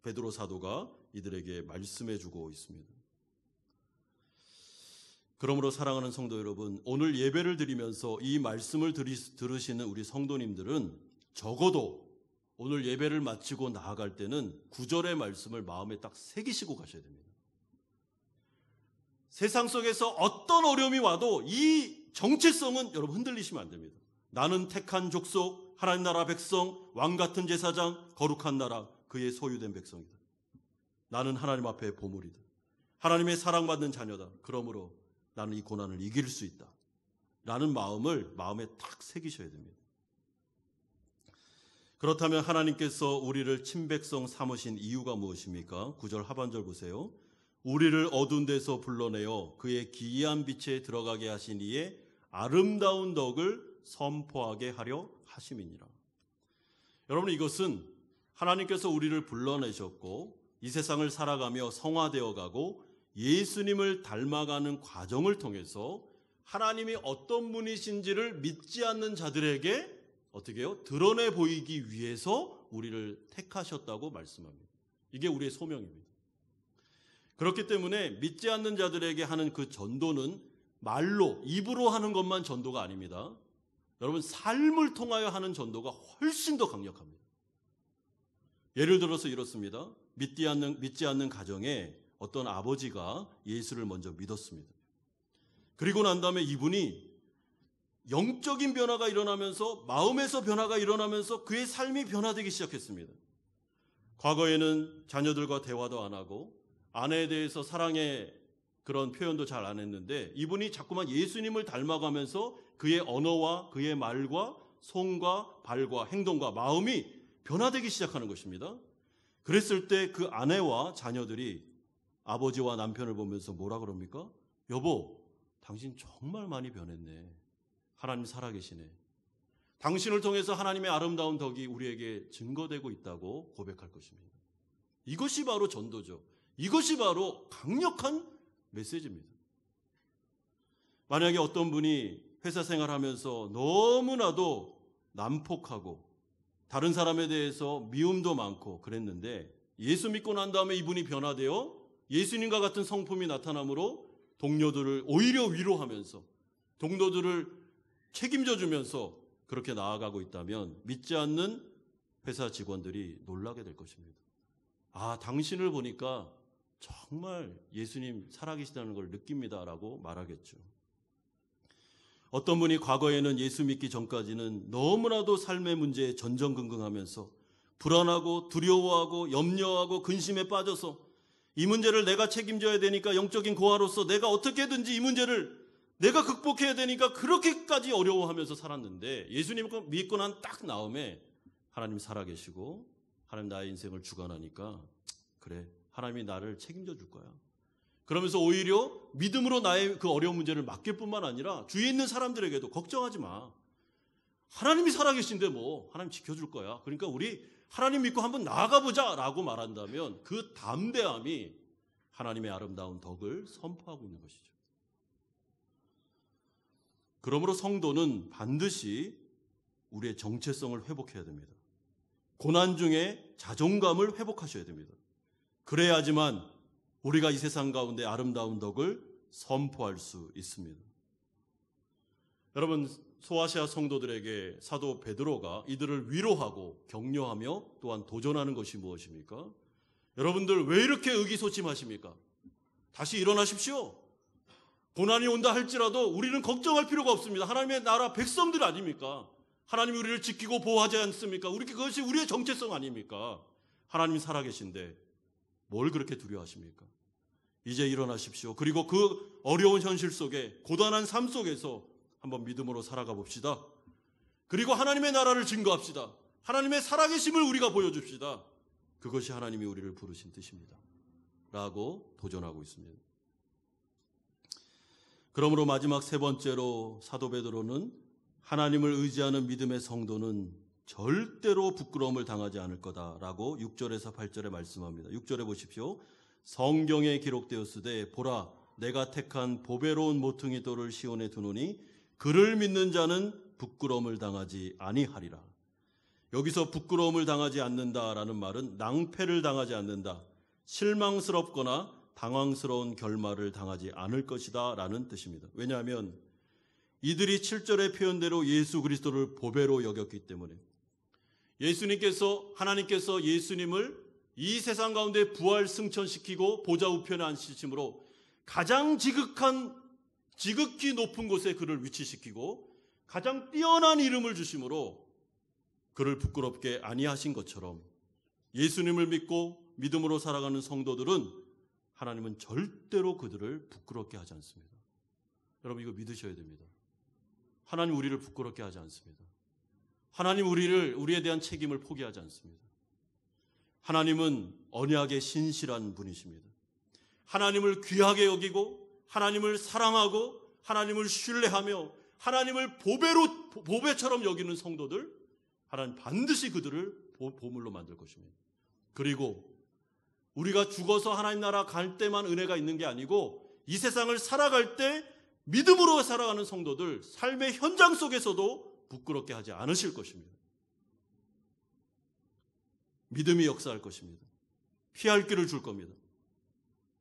베드로 사도가 이들에게 말씀해 주고 있습니다. 그러므로 사랑하는 성도 여러분, 오늘 예배를 드리면서 이 말씀을 들으시는 우리 성도님들은 적어도 오늘 예배를 마치고 나아갈 때는 9절의 말씀을 마음에 딱 새기시고 가셔야 됩니다. 세상 속에서 어떤 어려움이 와도 이 정체성은 여러분 흔들리시면 안 됩니다. 나는 택한 족속, 하나님 나라 백성, 왕 같은 제사장, 거룩한 나라, 그의 소유된 백성이다. 나는 하나님 앞에 보물이다. 하나님의 사랑받는 자녀다. 그러므로 나는 이 고난을 이길 수 있다. 라는 마음을 마음에 탁 새기셔야 됩니다. 그렇다면 하나님께서 우리를 친백성 삼으신 이유가 무엇입니까? 9절 하반절 보세요. 우리를 어두운 데서 불러내어 그의 기이한 빛에 들어가게 하신 이의 아름다운 덕을 선포하게 하려 하심이니라. 여러분, 이것은 하나님께서 우리를 불러내셨고 이 세상을 살아가며 성화되어 가고 예수님을 닮아가는 과정을 통해서 하나님이 어떤 분이신지를 믿지 않는 자들에게 어떻게 해요? 드러내 보이기 위해서 우리를 택하셨다고 말씀합니다. 이게 우리의 소명입니다. 그렇기 때문에 믿지 않는 자들에게 하는 그 전도는 말로, 입으로 하는 것만 전도가 아닙니다. 여러분, 삶을 통하여 하는 전도가 훨씬 더 강력합니다. 예를 들어서 이렇습니다. 믿지 않는 가정에 어떤 아버지가 예수를 먼저 믿었습니다. 그리고 난 다음에 이분이 영적인 변화가 일어나면서, 마음에서 변화가 일어나면서 그의 삶이 변화되기 시작했습니다. 과거에는 자녀들과 대화도 안 하고 아내에 대해서 사랑의 그런 표현도 잘 안 했는데 이분이 자꾸만 예수님을 닮아가면서 그의 언어와 그의 말과 손과 발과 행동과 마음이 변화되기 시작하는 것입니다. 그랬을 때 그 아내와 자녀들이 아버지와 남편을 보면서 뭐라 그럽니까? 여보, 당신 정말 많이 변했네. 하나님 살아계시네. 당신을 통해서 하나님의 아름다운 덕이 우리에게 증거되고 있다고 고백할 것입니다. 이것이 바로 전도죠. 이것이 바로 강력한 메시지입니다. 만약에 어떤 분이 회사 생활하면서 너무나도 난폭하고 다른 사람에 대해서 미움도 많고 그랬는데 예수 믿고 난 다음에 이분이 변화되어 예수님과 같은 성품이 나타나므로 동료들을 오히려 위로하면서 동료들을 책임져 주면서 그렇게 나아가고 있다면 믿지 않는 회사 직원들이 놀라게 될 것입니다. 아, 당신을 보니까 정말 예수님 살아계시다는 걸 느낍니다라고 말하겠죠. 어떤 분이 과거에는 예수 믿기 전까지는 너무나도 삶의 문제에 전전긍긍하면서 불안하고 두려워하고 염려하고 근심에 빠져서 이 문제를 내가 책임져야 되니까 영적인 고아로서 내가 어떻게든지 이 문제를 내가 극복해야 되니까 그렇게까지 어려워하면서 살았는데 예수님 믿고 난 딱 나음에 하나님 살아계시고 하나님 나의 인생을 주관하니까 그래, 하나님이 나를 책임져 줄 거야. 그러면서 오히려 믿음으로 나의 그 어려운 문제를 맡길 뿐만 아니라 주위에 있는 사람들에게도 걱정하지 마. 하나님이 살아계신데 뭐 하나님 지켜줄 거야. 그러니까 우리 하나님 믿고 한번 나아가보자 라고 말한다면 그 담대함이 하나님의 아름다운 덕을 선포하고 있는 것이죠. 그러므로 성도는 반드시 우리의 정체성을 회복해야 됩니다. 고난 중에 자존감을 회복하셔야 됩니다. 그래야지만 우리가 이 세상 가운데 아름다운 덕을 선포할 수 있습니다. 여러분, 소아시아 성도들에게 사도 베드로가 이들을 위로하고 격려하며 또한 도전하는 것이 무엇입니까? 여러분들 왜 이렇게 의기소침하십니까? 다시 일어나십시오. 고난이 온다 할지라도 우리는 걱정할 필요가 없습니다. 하나님의 나라 백성들 아닙니까? 하나님이 우리를 지키고 보호하지 않습니까? 그것이 우리의 정체성 아닙니까? 하나님이 살아계신데 뭘 그렇게 두려워하십니까? 이제 일어나십시오. 그리고 그 어려운 현실 속에 고단한 삶 속에서 한번 믿음으로 살아가 봅시다. 그리고 하나님의 나라를 증거합시다. 하나님의 살아계심을 우리가 보여줍시다. 그것이 하나님이 우리를 부르신 뜻입니다. 라고 도전하고 있습니다. 그러므로 마지막 세 번째로 사도 베드로는 하나님을 의지하는 믿음의 성도는 절대로 부끄러움을 당하지 않을 거다라고 6절에서 8절에 말씀합니다. 6절에 보십시오. 성경에 기록되었으되 보라, 내가 택한 보배로운 모퉁이 돌을 시온에 두노니 그를 믿는 자는 부끄러움을 당하지 아니하리라. 여기서 부끄러움을 당하지 않는다라는 말은 낭패를 당하지 않는다, 실망스럽거나 당황스러운 결말을 당하지 않을 것이다 라는 뜻입니다. 왜냐하면 이들이 7절의 표현대로 예수 그리스도를 보배로 여겼기 때문에 하나님께서 예수님을 이 세상 가운데 부활 승천시키고 보좌 우편에 앉히심으로 가장 지극히 높은 곳에 그를 위치시키고 가장 뛰어난 이름을 주심으로 그를 부끄럽게 아니하신 것처럼 예수님을 믿고 믿음으로 살아가는 성도들은 하나님은 절대로 그들을 부끄럽게 하지 않습니다. 여러분 이거 믿으셔야 됩니다. 하나님 우리를 부끄럽게 하지 않습니다. 하나님 우리에 대한 책임을 포기하지 않습니다. 하나님은 언약의 신실한 분이십니다. 하나님을 귀하게 여기고 하나님을 사랑하고 하나님을 신뢰하며 하나님을 보배처럼 여기는 성도들, 하나님 반드시 그들을 보물로 만들 것입니다. 그리고 우리가 죽어서 하나님 나라 갈 때만 은혜가 있는 게 아니고 이 세상을 살아갈 때 믿음으로 살아가는 성도들 삶의 현장 속에서도 부끄럽게 하지 않으실 것입니다. 믿음이 역사할 것입니다. 피할 길을 줄 겁니다.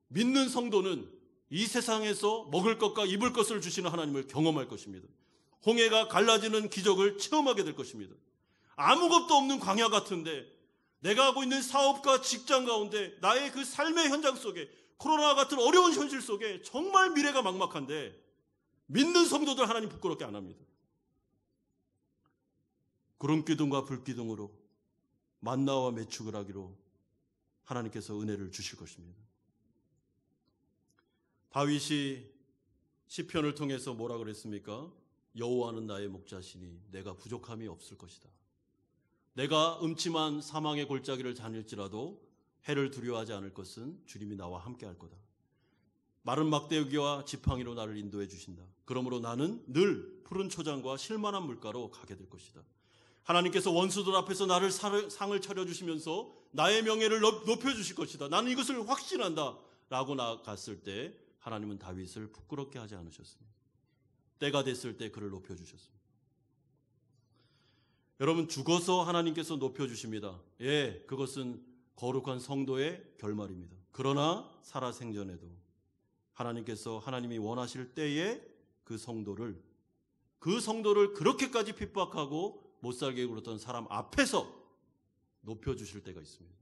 믿는 성도는 이 세상에서 먹을 것과 입을 것을 주시는 하나님을 경험할 것입니다. 홍해가 갈라지는 기적을 체험하게 될 것입니다. 아무것도 없는 광야 같은데 내가 하고 있는 사업과 직장 가운데 나의 그 삶의 현장 속에 코로나 같은 어려운 현실 속에 정말 미래가 막막한데 믿는 성도들 하나님 부끄럽게 안 합니다. 구름기둥과 불기둥으로 만나와 매축을 하기로 하나님께서 은혜를 주실 것입니다. 다윗이 시편을 통해서 뭐라 그랬습니까? 여호와는 나의 목자시니 내가 부족함이 없을 것이다. 내가 음침한 사망의 골짜기를 다닐지라도 해를 두려워하지 않을 것은 주님이 나와 함께 할 거다. 마른 막대기와 지팡이로 나를 인도해 주신다. 그러므로 나는 늘 푸른 초장과 실만한 물가로 가게 될 것이다. 하나님께서 원수들 앞에서 나를 상을 차려주시면서 나의 명예를 높여주실 것이다. 나는 이것을 확신한다. 라고 나아갔을 때 하나님은 다윗을 부끄럽게 하지 않으셨습니다. 때가 됐을 때 그를 높여주셨습니다. 여러분 죽어서 하나님께서 높여주십니다. 예, 그것은 거룩한 성도의 결말입니다. 그러나 살아생전에도 하나님께서 하나님이 원하실 때에 그 성도를 그렇게까지 핍박하고 못살게 굴었던 사람 앞에서 높여주실 때가 있습니다.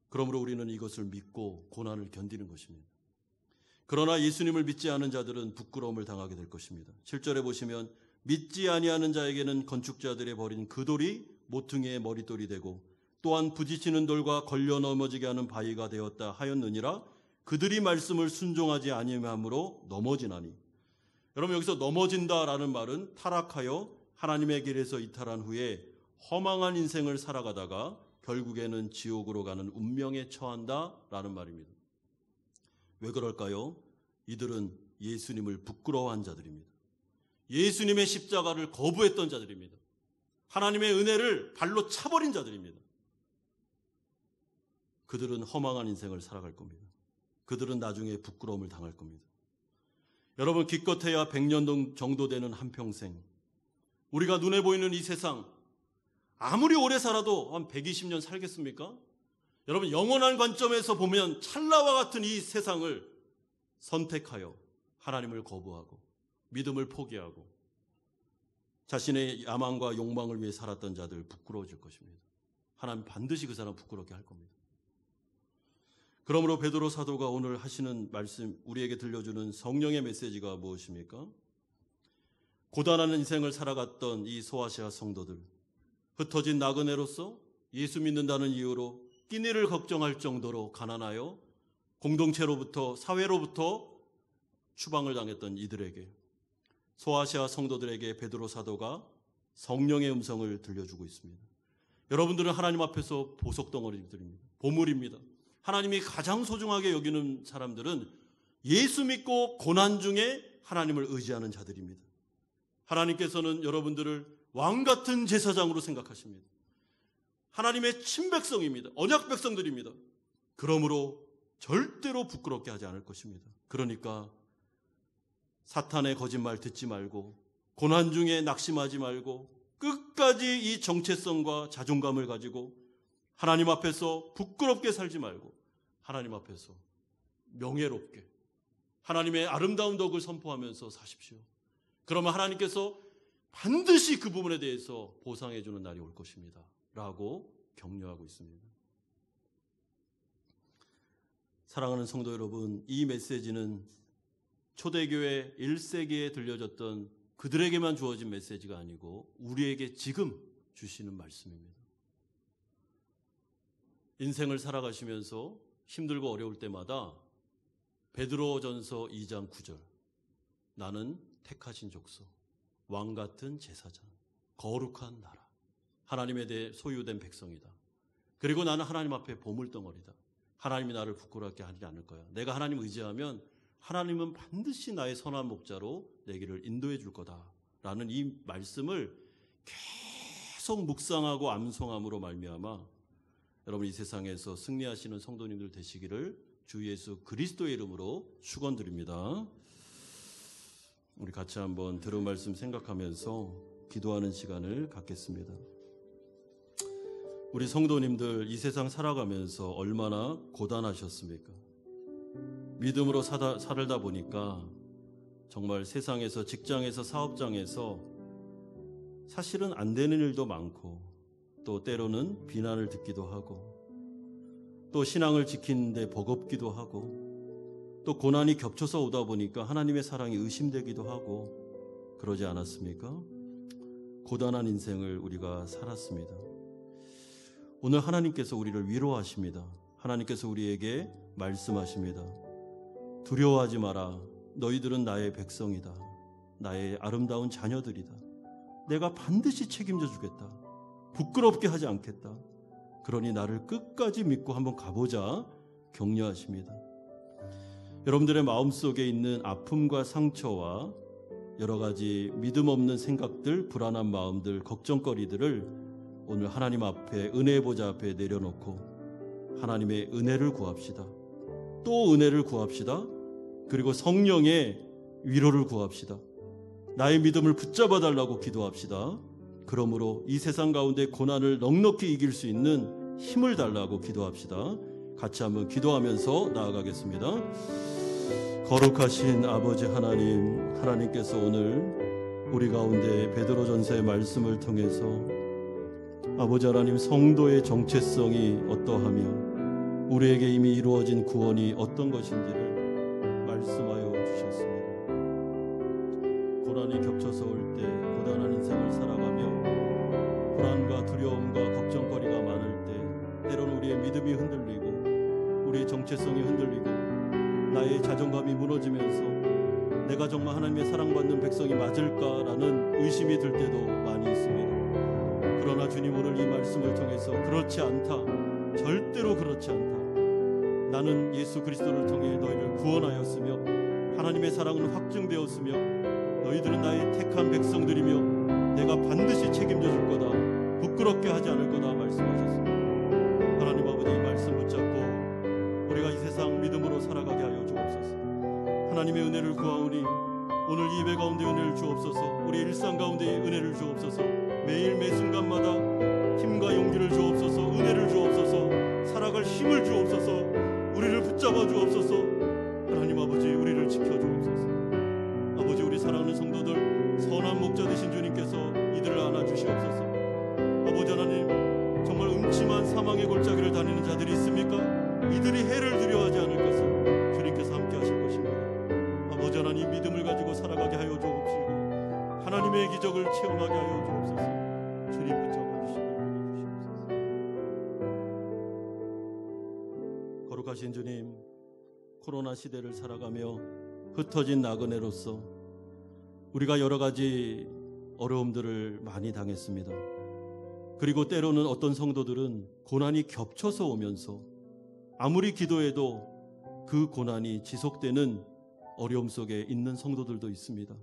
그러므로 우리는 이것을 믿고 고난을 견디는 것입니다. 그러나 예수님을 믿지 않은 자들은 부끄러움을 당하게 될 것입니다. 7절에 보시면 믿지 아니하는 자에게는 건축자들의 버린 그 돌이 모퉁이의 머릿돌이 되고 또한 부딪히는 돌과 걸려 넘어지게 하는 바위가 되었다 하였느니라. 그들이 말씀을 순종하지 아니함으로 넘어지나니. 여러분 여기서 넘어진다라는 말은 타락하여 하나님의 길에서 이탈한 후에 허망한 인생을 살아가다가 결국에는 지옥으로 가는 운명에 처한다라는 말입니다. 왜 그럴까요? 이들은 예수님을 부끄러워한 자들입니다. 예수님의 십자가를 거부했던 자들입니다. 하나님의 은혜를 발로 차버린 자들입니다. 그들은 허망한 인생을 살아갈 겁니다. 그들은 나중에 부끄러움을 당할 겁니다. 여러분 기껏해야 100년 정도 되는 한평생, 우리가 눈에 보이는 이 세상 아무리 오래 살아도 한 120년 살겠습니까? 여러분 영원한 관점에서 보면 찰나와 같은 이 세상을 선택하여 하나님을 거부하고 믿음을 포기하고 자신의 야망과 욕망을 위해 살았던 자들 부끄러워질 것입니다. 하나님 반드시 그 사람 부끄럽게 할 겁니다. 그러므로 베드로 사도가 오늘 하시는 말씀, 우리에게 들려주는 성령의 메시지가 무엇입니까? 고단한 인생을 살아갔던 이 소아시아 성도들, 흩어진 나그네로서 예수 믿는다는 이유로 끼니를 걱정할 정도로 가난하여 공동체로부터 사회로부터 추방을 당했던 이들에게, 소아시아 성도들에게 베드로 사도가 성령의 음성을 들려주고 있습니다. 여러분들은 하나님 앞에서 보석덩어리들입니다. 보물입니다. 하나님이 가장 소중하게 여기는 사람들은 예수 믿고 고난 중에 하나님을 의지하는 자들입니다. 하나님께서는 여러분들을 왕같은 제사장으로 생각하십니다. 하나님의 친백성입니다. 언약 백성들입니다. 그러므로 절대로 부끄럽게 하지 않을 것입니다. 그러니까 사탄의 거짓말 듣지 말고 고난 중에 낙심하지 말고 끝까지 이 정체성과 자존감을 가지고 하나님 앞에서 부끄럽게 살지 말고 하나님 앞에서 명예롭게 하나님의 아름다운 덕을 선포하면서 사십시오. 그러면 하나님께서 반드시 그 부분에 대해서 보상해 주는 날이 올 것입니다. 라고 격려하고 있습니다. 사랑하는 성도 여러분, 이 메시지는 초대교회 1세기에 들려졌던 그들에게만 주어진 메시지가 아니고 우리에게 지금 주시는 말씀입니다. 인생을 살아가시면서 힘들고 어려울 때마다 베드로전서 2장 9절, 나는 택하신 족속, 왕 같은 제사장, 거룩한 나라, 하나님에 대해 소유된 백성이다. 그리고 나는 하나님 앞에 보물덩어리다. 하나님이 나를 부끄럽게 하지 않을 거야. 내가 하나님 의지하면 하나님은 반드시 나의 선한 목자로 내 길을 인도해 줄 거다라는 이 말씀을 계속 묵상하고 암송함으로 말미암아 여러분 이 세상에서 승리하시는 성도님들 되시기를 주 예수 그리스도의 이름으로 축원드립니다. 우리 같이 한번 들은 말씀 생각하면서 기도하는 시간을 갖겠습니다. 우리 성도님들 이 세상 살아가면서 얼마나 고단하셨습니까? 믿음으로 살다 보니까 정말 세상에서, 직장에서, 사업장에서 사실은 안 되는 일도 많고 또 때로는 비난을 듣기도 하고 또 신앙을 지키는데 버겁기도 하고 또 고난이 겹쳐서 오다 보니까 하나님의 사랑이 의심되기도 하고 그러지 않았습니까? 고단한 인생을 우리가 살았습니다. 오늘 하나님께서 우리를 위로하십니다. 하나님께서 우리에게 말씀하십니다. 두려워하지 마라. 너희들은 나의 백성이다. 나의 아름다운 자녀들이다. 내가 반드시 책임져 주겠다. 부끄럽게 하지 않겠다. 그러니 나를 끝까지 믿고 한번 가보자 격려하십니다. 여러분들의 마음속에 있는 아픔과 상처와 여러 가지 믿음 없는 생각들, 불안한 마음들, 걱정거리들을 오늘 하나님 앞에 은혜의 보좌 앞에 내려놓고 하나님의 은혜를 구합시다. 또 은혜를 구합시다. 그리고 성령의 위로를 구합시다. 나의 믿음을 붙잡아 달라고 기도합시다. 그러므로 이 세상 가운데 고난을 넉넉히 이길 수 있는 힘을 달라고 기도합시다. 같이 한번 기도하면서 나아가겠습니다. 거룩하신 아버지 하나님, 하나님께서 오늘 우리 가운데 베드로전서의 말씀을 통해서 아버지 하나님 성도의 정체성이 어떠하며 우리에게 이미 이루어진 구원이 어떤 것인지를 말씀하여 주셨습니다. 고난이 겹쳐서 올 때 고단한 인생을 살아가며 불안과 두려움과 걱정거리가 많을 때 때로는 우리의 믿음이 흔들리고 우리의 정체성이 흔들리고 나의 자존감이 무너지면서 내가 정말 하나님의 사랑받는 백성이 맞을까라는 의심이 들 때도 많이 있습니다. 그러나 주님 오늘 이 말씀을 통해서 그렇지 않다. 절대로 그렇지 않다. 나는 예수 그리스도를 통해 너희를 구원하였으며 하나님의 사랑은 확증되었으며 너희들은 나의 택한 백성들이며 내가 반드시 책임져 줄 거다. 부끄럽게 하지 않을 거다 말씀하셨습니다. 하나님 아버지 이 말씀 붙잡고 우리가 이 세상 믿음으로 살아가게 하여 주옵소서. 하나님의 은혜를 구하오니 오늘 이 예배 가운데 은혜를 주옵소서. 우리 일상 가운데 은혜를 주옵소서. 매일 매순간마다 힘과 용기를 주옵소서. 은혜를 주옵소서. 살아갈 힘을 주옵소서. 우리를 붙잡아 주옵소서. 하나님 아버지 우리를 지켜 주옵소서. 아버지 우리 사랑하는 성도들 선한 목자 되신 주님께서 이들을 안아 주시옵소서. 아버지 하나님 정말 음침한 사망의 골짜기를 다니는 자들이 있습니까? 이들이 해를 두려워하지 않을 것을 주님께서 함께 하실 것입니다. 아버지 하나님 믿음을 가지고 살아가게 하여 주옵시고 하나님의 기적을 체험하게 하여 주옵소서. 주님 붙잡아 주시옵소서. 거룩하신 주님, 코로나 시대를 살아가며 흩어진 나그네로서 우리가 여러 가지 어려움들을 많이 당했습니다. 그리고 때로는 어떤 성도들은 고난이 겹쳐서 오면서 아무리 기도해도 그 고난이 지속되는 어려움 속에 있는 성도들도 있습니다.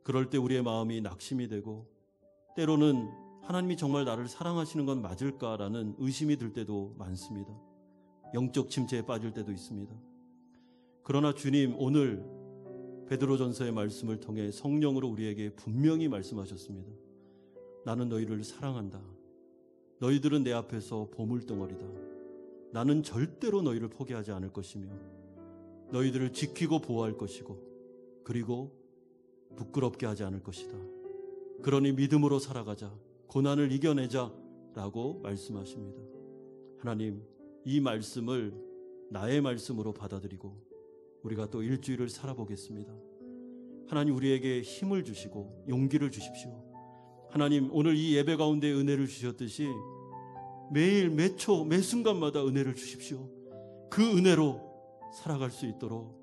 그럴 때 우리의 마음이 낙심이 되고 때로는 하나님이 정말 나를 사랑하시는 건 맞을까라는 의심이 들 때도 많습니다. 영적 침체에 빠질 때도 있습니다. 그러나 주님 오늘 베드로전서의 말씀을 통해 성령으로 우리에게 분명히 말씀하셨습니다. 나는 너희를 사랑한다. 너희들은 내 앞에서 보물덩어리다. 나는 절대로 너희를 포기하지 않을 것이며 너희들을 지키고 보호할 것이고 그리고 부끄럽게 하지 않을 것이다. 그러니 믿음으로 살아가자. 고난을 이겨내자 라고 말씀하십니다. 하나님 이 말씀을 나의 말씀으로 받아들이고 우리가 또 일주일을 살아보겠습니다. 하나님 우리에게 힘을 주시고 용기를 주십시오. 하나님 오늘 이 예배 가운데 은혜를 주셨듯이 매일 매초 매 순간마다 은혜를 주십시오. 그 은혜로 살아갈 수 있도록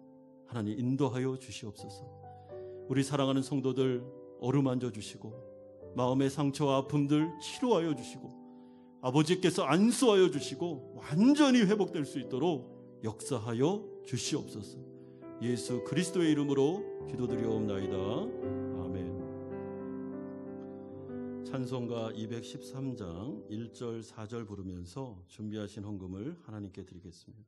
하나님 인도하여 주시옵소서. 우리 사랑하는 성도들 어루만져 주시고 마음의 상처와 아픔들 치료하여 주시고 아버지께서 안수하여 주시고 완전히 회복될 수 있도록 역사하여 주시옵소서. 예수 그리스도의 이름으로 기도드리옵나이다. 아멘. 찬송가 213장 1절 4절 부르면서 준비하신 헌금을 하나님께 드리겠습니다.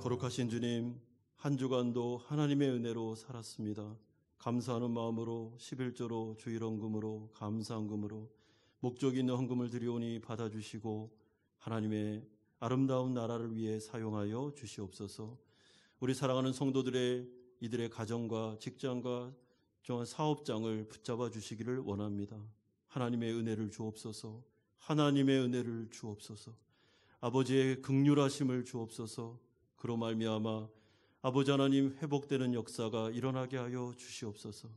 거룩하신 주님, 한 주간도 하나님의 은혜로 살았습니다. 감사하는 마음으로 11조로 주일헌금으로 감사헌금으로 목적 있는 헌금을 드리오니 받아주시고 하나님의 아름다운 나라를 위해 사용하여 주시옵소서. 우리 사랑하는 성도들의 이들의 가정과 직장과 정한 사업장을 붙잡아 주시기를 원합니다. 하나님의 은혜를 주옵소서. 하나님의 은혜를 주옵소서. 아버지의 긍휼하심을 주옵소서. 그로 말미암아 아버지 하나님 회복되는 역사가 일어나게 하여 주시옵소서.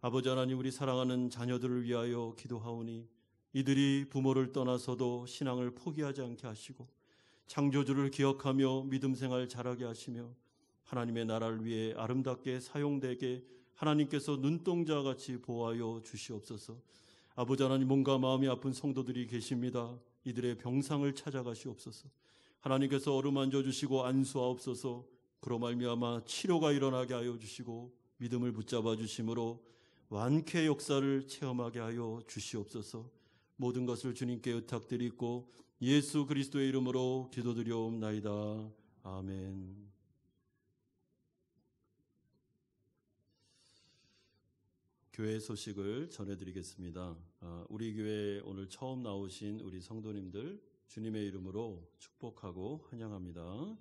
아버지 하나님 우리 사랑하는 자녀들을 위하여 기도하오니 이들이 부모를 떠나서도 신앙을 포기하지 않게 하시고 창조주를 기억하며 믿음 생활 잘하게 하시며 하나님의 나라를 위해 아름답게 사용되게 하나님께서 눈동자와 같이 보호하여 주시옵소서. 아버지 하나님 몸과 마음이 아픈 성도들이 계십니다. 이들의 병상을 찾아가시옵소서. 하나님께서 어루만져 주시고 안수하옵소서. 그로 말미암아 치료가 일어나게 하여 주시고 믿음을 붙잡아 주심으로 완쾌 역사를 체험하게 하여 주시옵소서. 모든 것을 주님께 의탁드리고 예수 그리스도의 이름으로 기도드리옵나이다. 아멘. 교회 소식을 전해드리겠습니다. 우리 교회 오늘 처음 나오신 우리 성도님들 주님의 이름으로 축복하고 환영합니다.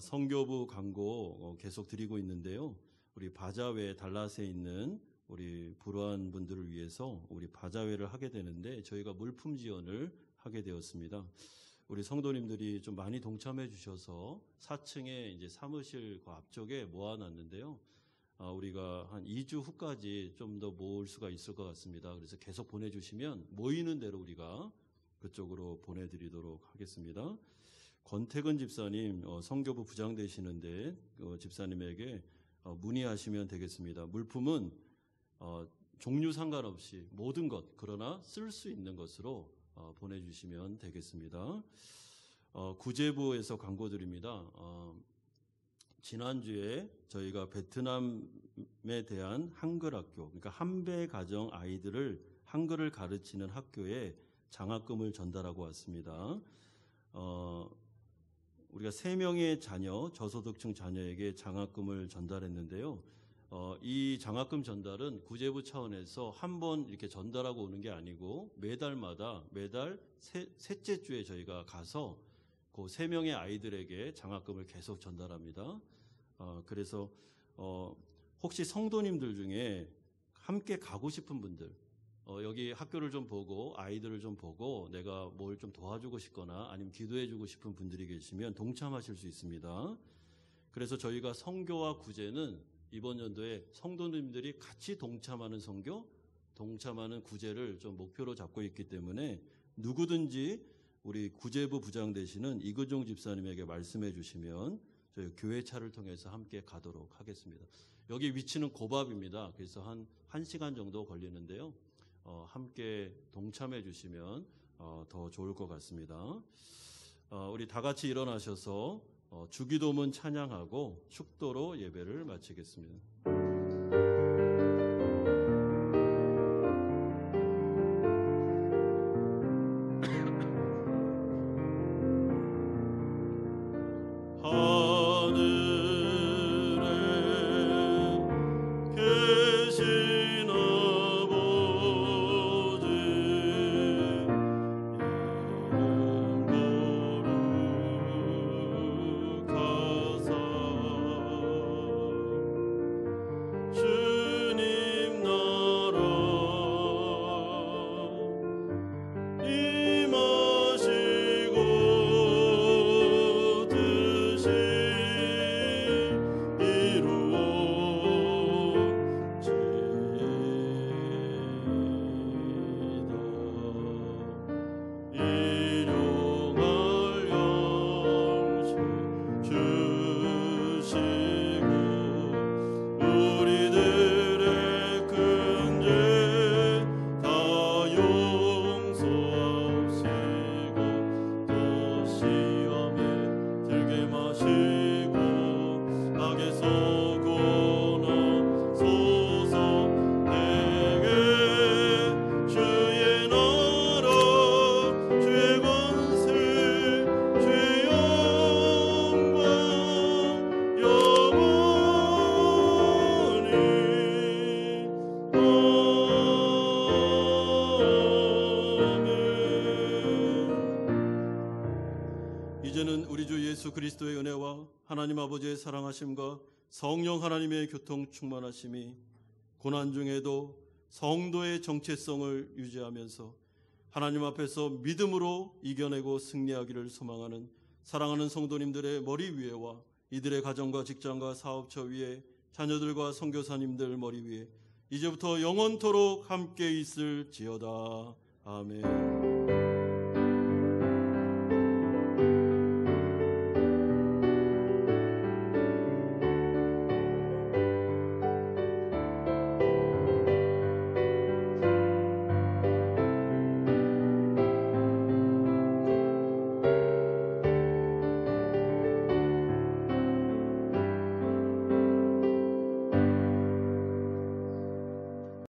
선교부 광고 계속 드리고 있는데요. 우리 바자회 달랏에 있는 우리 불우한 분들을 위해서 우리 바자회를 하게 되는데 저희가 물품 지원을 하게 되었습니다. 우리 성도님들이 좀 많이 동참해 주셔서 4층에 이제 사무실 그 앞쪽에 모아놨는데요. 우리가 한 2주 후까지 좀 더 모을 수가 있을 것 같습니다. 그래서 계속 보내주시면 모이는 대로 우리가 그쪽으로 보내드리도록 하겠습니다. 권태근 집사님 선교부 부장 되시는데 집사님에게 문의하시면 되겠습니다. 물품은 종류 상관없이 모든 것 그러나 쓸 수 있는 것으로 보내주시면 되겠습니다. 구제부에서 광고 드립니다. 지난주에 저희가 베트남에 대한 한글 학교, 그러니까 한배 가정 아이들을 한글을 가르치는 학교에 장학금을 전달하고 왔습니다. 우리가 3명의 자녀, 저소득층 자녀에게 장학금을 전달했는데요. 이 장학금 전달은 구제부 차원에서 한 번 이렇게 전달하고 오는 게 아니고 매달 셋째 주에 저희가 가서 그 3명의 아이들에게 장학금을 계속 전달합니다. 그래서 혹시 성도님들 중에 함께 가고 싶은 분들, 여기 학교를 좀 보고 아이들을 좀 보고 내가 뭘 좀 도와주고 싶거나 아니면 기도해주고 싶은 분들이 계시면 동참하실 수 있습니다. 그래서 저희가 선교와 구제는 이번 연도에 성도님들이 같이 동참하는 선교, 동참하는 구제를 좀 목표로 잡고 있기 때문에 누구든지 우리 구제부 부장 되시는 이근종 집사님에게 말씀해 주시면 저희 교회 차를 통해서 함께 가도록 하겠습니다. 여기 위치는 고밥입니다. 그래서 한 1시간 정도 걸리는데요. 함께 동참해 주시면 더 좋을 것 같습니다. 우리 다 같이 일어나셔서 주기도문 찬양하고 축도로 예배를 마치겠습니다. 이제는 우리 주 예수 그리스도의 은혜와 하나님 아버지의 사랑하심과 성령 하나님의 교통 충만하심이 고난 중에도 성도의 정체성을 유지하면서 하나님 앞에서 믿음으로 이겨내고 승리하기를 소망하는 사랑하는 성도님들의 머리 위에와 이들의 가정과 직장과 사업처 위에 자녀들과 선교사님들 머리 위에 이제부터 영원토록 함께 있을지어다. 아멘.